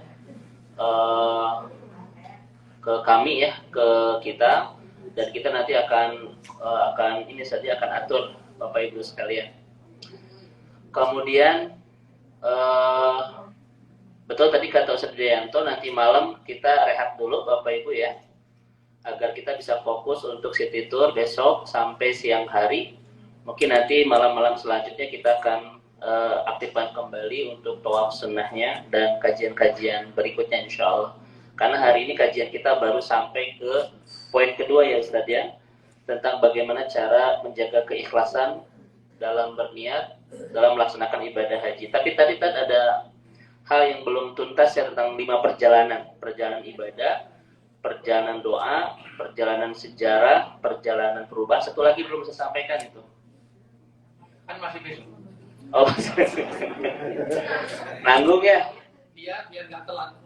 ke kami ya, ke kita, dan kita nanti akan ini saja akan atur Bapak Ibu sekalian. Kemudian betul tadi kata Ustaz Wijayanto, nanti malam kita rehat dulu Bapak Ibu ya, agar kita bisa fokus untuk city tour besok sampai siang hari. Mungkin nanti malam-malam selanjutnya kita akan aktifkan kembali untuk tawaf sunnahnya dan kajian-kajian berikutnya insya Allah. Karena hari ini kajian kita baru sampai ke poin kedua ya Ustaz ya, tentang bagaimana cara menjaga keikhlasan dalam berniat dalam melaksanakan ibadah haji. Tapi tadi ada hal yang belum tuntas ya, tentang 5 perjalanan ibadah, perjalanan doa, perjalanan sejarah, perjalanan perubahan. Satu lagi belum saya sampaikan itu. Kan masih besok. Oh, nanggung ya? Biar nggak telat.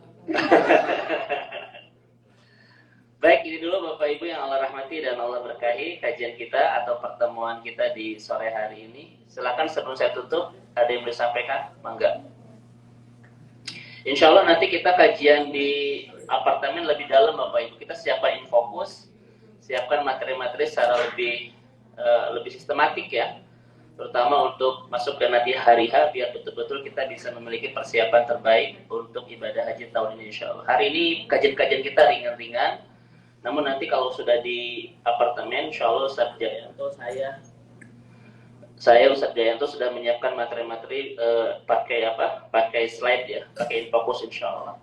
Baik, ini dulu Bapak Ibu yang Allah rahmati dan Allah berkahi kajian kita atau pertemuan kita di sore hari ini. Silakan sebelum saya tutup, ada yang boleh sampaikan? Mangga. Insya Allah nanti kita kajian di apartemen lebih dalam Bapak Ibu. Kita siapkan infokus, siapkan materi-materi secara lebih sistematik ya. Terutama untuk masuk ke nanti hari H biar betul-betul kita bisa memiliki persiapan terbaik untuk ibadah haji tahun ini insya Allah. Hari ini kajian-kajian kita ringan-ringan, namun nanti kalau sudah di apartemen insya Allah Ustaz Jayanto, saya Ustaz Jayanto sudah menyiapkan materi-materi pakai slide ya, pakai infokus insya Allah.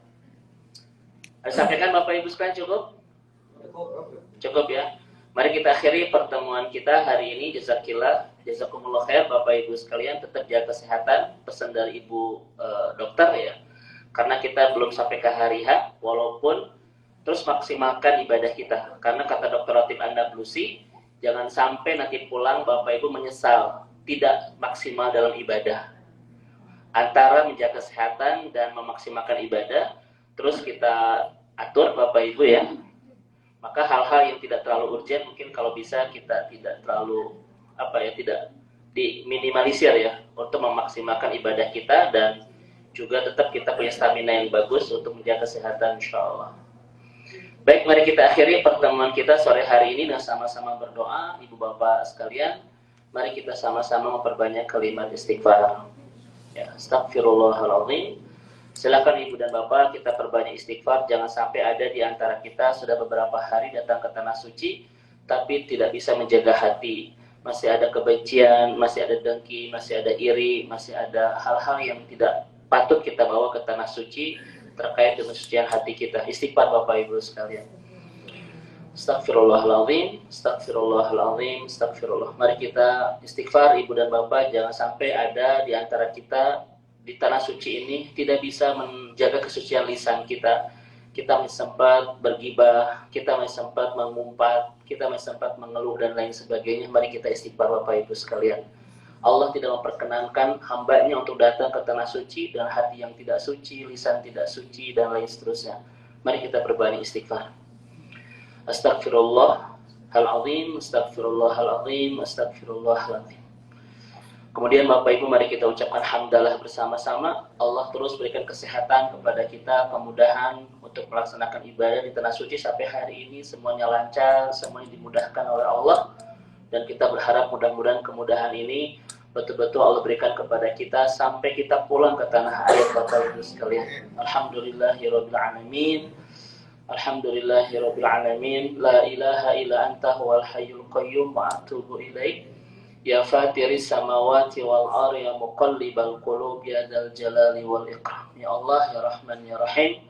Sampaikan Bapak Ibu sekalian cukup? Cukup ya. Mari kita akhiri pertemuan kita hari ini. Jazakumullah khair Bapak Ibu sekalian, tetap jaga kesehatan. Pesan dari Ibu dokter ya. Karena kita belum sampai ke hari H, walaupun terus maksimalkan ibadah kita. Karena kata Dr. Latif Andablusi, jangan sampai nanti pulang Bapak Ibu menyesal tidak maksimal dalam ibadah. Antara menjaga kesehatan dan memaksimalkan ibadah, terus kita atur Bapak Ibu ya. Maka hal-hal yang tidak terlalu urgent mungkin kalau bisa kita tidak terlalu tidak diminimalisir ya untuk memaksimalkan ibadah kita dan juga tetap kita punya stamina yang bagus untuk menjaga kesehatan insyaallah. Baik, mari kita akhiri pertemuan kita sore hari ini dengan sama-sama berdoa. Ibu bapak sekalian, mari kita sama-sama memperbanyak kalimat istighfar. Ya, astagfirullahaladzim. Silakan ibu dan bapak kita perbanyak istighfar. Jangan sampai ada di antara kita sudah beberapa hari datang ke tanah suci tapi tidak bisa menjaga hati. Masih ada kebencian, masih ada dengki, masih ada iri, masih ada hal-hal yang tidak patut kita bawa ke tanah suci terkait dengan kesucian hati kita. Istighfar Bapak Ibu sekalian. Astagfirullahaladzim, astagfirullahaladzim, astagfirullah. Mari kita istighfar ibu dan bapak. Jangan sampai ada di antara kita di tanah suci ini tidak bisa menjaga kesucian lisan kita. Kita masih sempat bergibah, kita masih sempat mengumpat, kita masih sempat mengeluh dan lain sebagainya. Mari kita istighfar Bapak Ibu sekalian. Allah tidak memperkenankan hambanya untuk datang ke tanah suci dan hati yang tidak suci, lisan tidak suci dan lain seterusnya. Mari kita perbanyak istighfar. Astagfirullahaladzim, astagfirullahaladzim, astagfirullahaladzim. Kemudian Bapak Ibu mari kita ucapkan hamdalah bersama-sama. Allah terus berikan kesehatan kepada kita, kemudahan untuk melaksanakan ibadah di tanah suci sampai hari ini semuanya lancar, semuanya dimudahkan oleh Allah. Dan kita berharap mudah-mudahan kemudahan ini betul-betul Allah berikan kepada kita sampai kita pulang ke tanah air Bapak Ibu sekalian. Alhamdulillahirabbil alamin. Alhamdulillahirabbil alamin. La ilaha illa anta huwal hayyul qayyum wa atubu ilaik. Ya fatiris samawati wal ardi ya muqallibal qulub ya dzal jalali wal ikram. Ya Allah ya Rahman ya Rahim,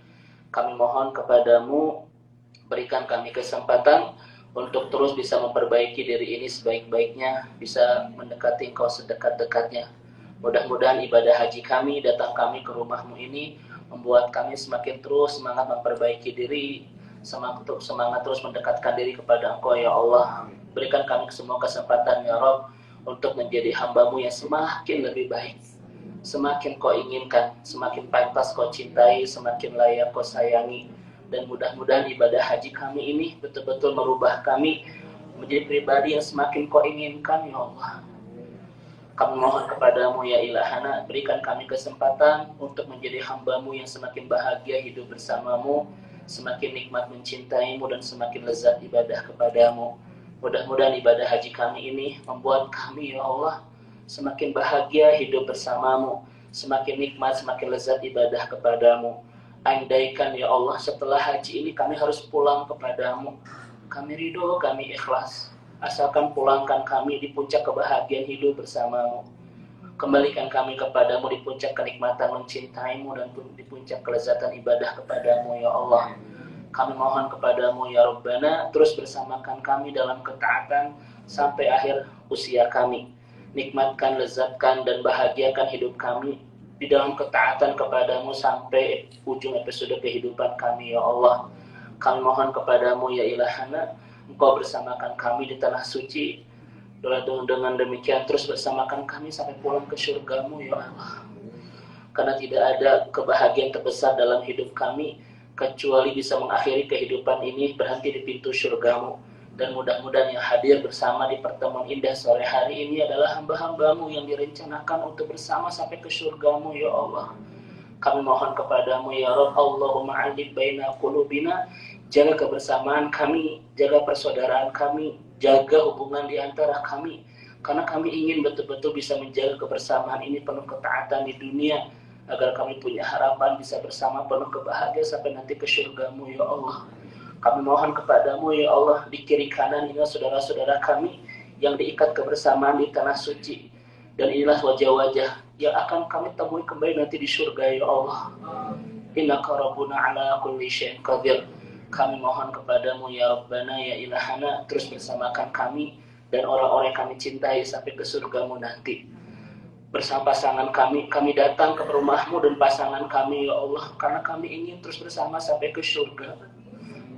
kami mohon kepadamu berikan kami kesempatan untuk terus bisa memperbaiki diri ini sebaik-baiknya, bisa mendekati Engkau sedekat-dekatnya. Mudah-mudahan ibadah haji kami, datang kami ke rumahmu ini membuat kami semakin terus semangat memperbaiki diri, semangat terus mendekatkan diri kepada Engkau ya Allah. Berikan kami semua kesempatan ya Rabb untuk menjadi hamba-Mu yang semakin lebih baik, semakin Kau inginkan, semakin pantas Kau cintai, semakin layak Kau sayangi. Dan mudah-mudahan ibadah haji kami ini betul-betul merubah kami menjadi pribadi yang semakin Kau inginkan ya Allah. Kami mohon kepadamu ya ilahana, berikan kami kesempatan untuk menjadi hamba-Mu yang semakin bahagia hidup bersamamu, semakin nikmat mencintaimu dan semakin lezat ibadah kepadamu. Mudah-mudahan ibadah haji kami ini membuat kami ya Allah semakin bahagia hidup bersamamu, semakin nikmat, semakin lezat ibadah kepadamu. Andaikan ya Allah setelah haji ini kami harus pulang kepadamu, kami ridho, kami ikhlas. Asalkan pulangkan kami di puncak kebahagiaan hidup bersamamu. Kembalikan kami kepadamu di puncak kenikmatan mencintaimu dan di puncak kelezatan ibadah kepadamu ya Allah. Kami mohon kepadamu ya Rabbana, terus bersamakan kami dalam ketaatan sampai akhir usia kami. Nikmatkan, lezatkan, dan bahagiakan hidup kami di dalam ketaatan kepadamu sampai ujung episode kehidupan kami ya Allah. Kami mohon kepadamu ya ilahana, Engkau bersamakan kami di tanah suci. Dengan demikian terus bersamakan kami sampai pulang ke surgamu ya Allah. Karena tidak ada kebahagiaan terbesar dalam hidup kami kecuali bisa mengakhiri kehidupan ini berhenti di pintu surgamu. Dan mudah-mudahan yang hadir bersama di pertemuan indah sore hari ini adalah hamba-hambamu yang direncanakan untuk bersama sampai ke surgamu ya Allah. Kami mohon kepadamu ya Rabb, Allahumma alif baina qulubina, jaga kebersamaan kami, jaga persaudaraan kami, jaga hubungan di antara kami. Karena kami ingin betul-betul bisa menjaga kebersamaan ini penuh ketaatan di dunia, agar kami punya harapan bisa bersama penuh kebahagiaan sampai nanti ke surgamu ya Allah. Kami mohon kepadamu ya Allah, di kiri kanan inilah saudara-saudara kami yang diikat kebersamaan di tanah suci. Dan inilah wajah-wajah yang akan kami temui kembali nanti di surga ya Allah. Innaka rabbuna ala kulli syai'in qadir. Kami mohon kepadamu ya Rabbana ya Ilahana, terus bersamakan kami dan orang-orang yang kami cintai sampai ke surgamu nanti. Bersama pasangan kami datang ke rumahmu dan pasangan kami ya Allah, karena kami ingin terus bersama sampai ke surga.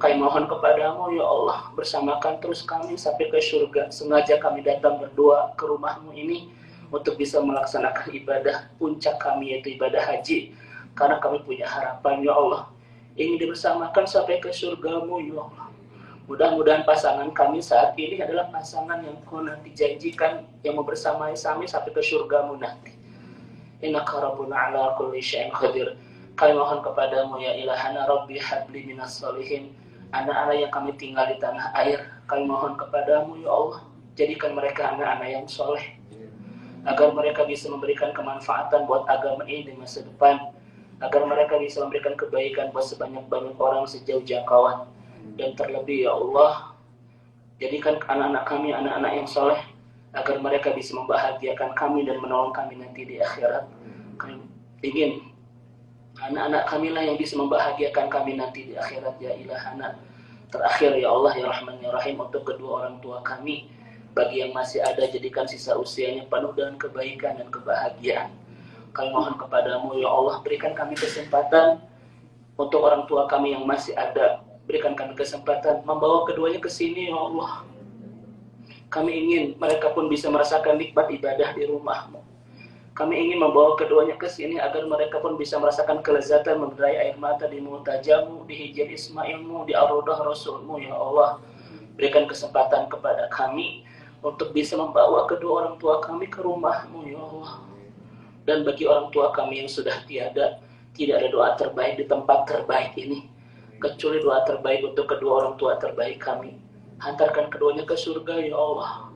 Kami mohon kepadamu ya Allah, bersamakan terus kami sampai ke surga. Sengaja kami datang berdua ke rumahmu ini untuk bisa melaksanakan ibadah puncak kami, yaitu ibadah haji. Karena kami punya harapan ya Allah, ingin dibersamakan sampai ke surgamu ya Allah. Mudah-mudahan pasangan kami saat ini adalah pasangan yang kau nanti janjikan, yang mau bersamai kami sampai ke surgamu nanti. Innaka rabbuna ala kulli syai'in qadir. Kami mohon kepadamu ya Ilahana Rabbi habli minas solihin. Anak-anak yang kami tinggal di tanah air, kami mohon kepadamu ya Allah, jadikan mereka anak-anak yang soleh, agar mereka bisa memberikan kemanfaatan buat agama ini di masa depan, agar mereka bisa memberikan kebaikan buat sebanyak-banyak orang sejauh jangkauan. Dan terlebih ya Allah, jadikan anak-anak kami anak-anak yang soleh, agar mereka bisa membahagiakan kami dan menolong kami nanti di akhirat. Kami ingin anak-anak kami lah yang bisa membahagiakan kami nanti di akhirat ya Ilahana. Terakhir ya Allah ya Rahman ya Rahim, untuk kedua orang tua kami, bagi yang masih ada, jadikan sisa usianya penuh dengan kebaikan dan kebahagiaan. Kami mohon kepadamu ya Allah, berikan kami kesempatan untuk orang tua kami yang masih ada, berikan kami kesempatan membawa keduanya ke sini ya Allah. Kami ingin mereka pun bisa merasakan nikmat ibadah di rumahmu. Kami ingin membawa keduanya ke sini agar mereka pun bisa merasakan kelezatan menderai air mata di Mu'tajamu, di Hijr Ismailmu, di Ar-Rodah Rasulmu ya Allah. Berikan kesempatan kepada kami untuk bisa membawa kedua orang tua kami ke rumahmu ya Allah. Dan bagi orang tua kami yang sudah tiada, tidak ada doa terbaik di tempat terbaik ini kecuali doa terbaik untuk kedua orang tua terbaik kami. Hantarkan keduanya ke surga ya Allah.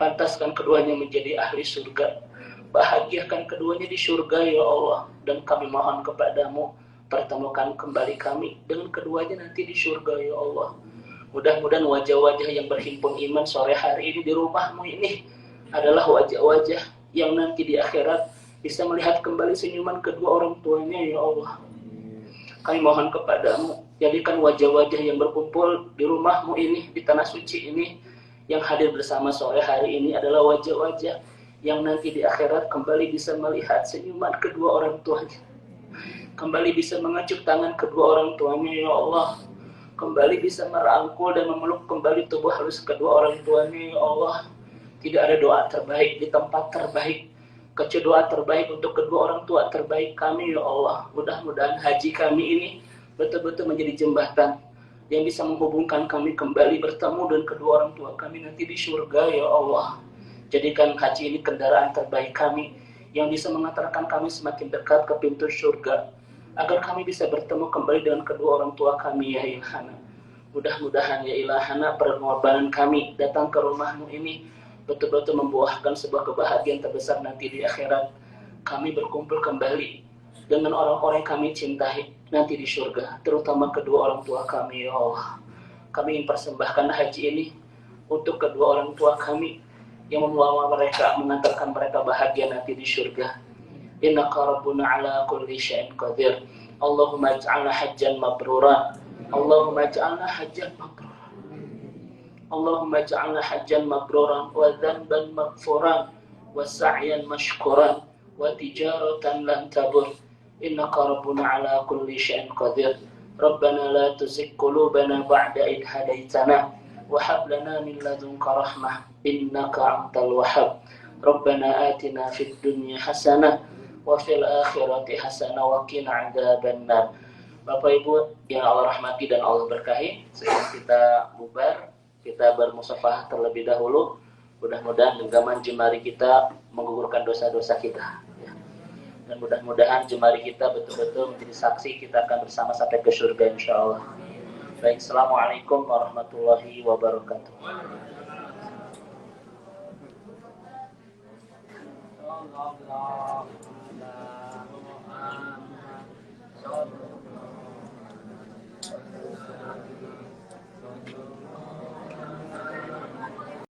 Pantaskan keduanya menjadi ahli surga. Bahagiakan keduanya di surga ya Allah. Dan kami mohon kepadamu, pertemukan kembali kami dengan keduanya nanti di surga ya Allah. Mudah-mudahan wajah-wajah yang berhimpun iman sore hari ini di rumahmu ini adalah wajah-wajah yang nanti di akhirat bisa melihat kembali senyuman kedua orang tuanya ya Allah. Kami mohon kepadamu, jadikan wajah-wajah yang berkumpul di rumahmu ini, di tanah suci ini, yang hadir bersama sore hari ini adalah wajah-wajah yang nanti di akhirat kembali bisa melihat senyuman kedua orang tuanya, kembali bisa mengacup tangan kedua orang tuanya ya Allah, kembali bisa merangkul dan memeluk kembali tubuh halus kedua orang tuanya ya Allah. Tidak ada doa terbaik di tempat terbaik kecuali doa terbaik untuk kedua orang tua terbaik kami ya Allah. Mudah-mudahan haji kami ini betul-betul menjadi jembatan yang bisa menghubungkan kami kembali bertemu dengan kedua orang tua kami nanti di surga ya Allah. Jadikan haji ini kendaraan terbaik kami yang bisa mengantarkan kami semakin dekat ke pintu surga, agar kami bisa bertemu kembali dengan kedua orang tua kami ya Ilahana. Mudah-mudahan ya Ilahana, pengorbanan kami datang ke rumahmu ini betul-betul membuahkan sebuah kebahagiaan terbesar nanti di akhirat. Kami berkumpul kembali dengan orang-orang yang kami cintai nanti di surga, terutama kedua orang tua kami ya Allah. Kami ingin persembahkan haji ini untuk kedua orang tua kami yang membawa mereka, mengantarkan mereka bahagia nanti di surga. Innaka rabbuna ala kulli syai'in qadir. Allahumma ij'alna hajjan mabrura. Allahumma ij'alna hajjan mabrura. Allahumma ij'alna hajjan mabruran wa dhanban maghfuran wa sa'yan mashkuran wa tijaratan lan tabur. Innaka rabbuna ala kulli syai'in qadir. Rabbana la tuzigh qulubana ba'da idh hadaitana wa hab lana min ladunka rahmah innaka antal wahhab. Rabbana atina fid dunya hasanah wa fil akhirati hasanah wa qina adzabannar. Bapak Ibu yang Allah rahmati dan Allah berkahi, sebelum kita bubar, kita bermusafah terlebih dahulu. Mudah-mudahan genggaman jemari kita menggugurkan dosa-dosa kita. Dan mudah-mudahan jemari kita betul-betul menjadi saksi kita akan bersama sampai ke surga insyaallah. Baik, assalamualaikum warahmatullahi wabarakatuh.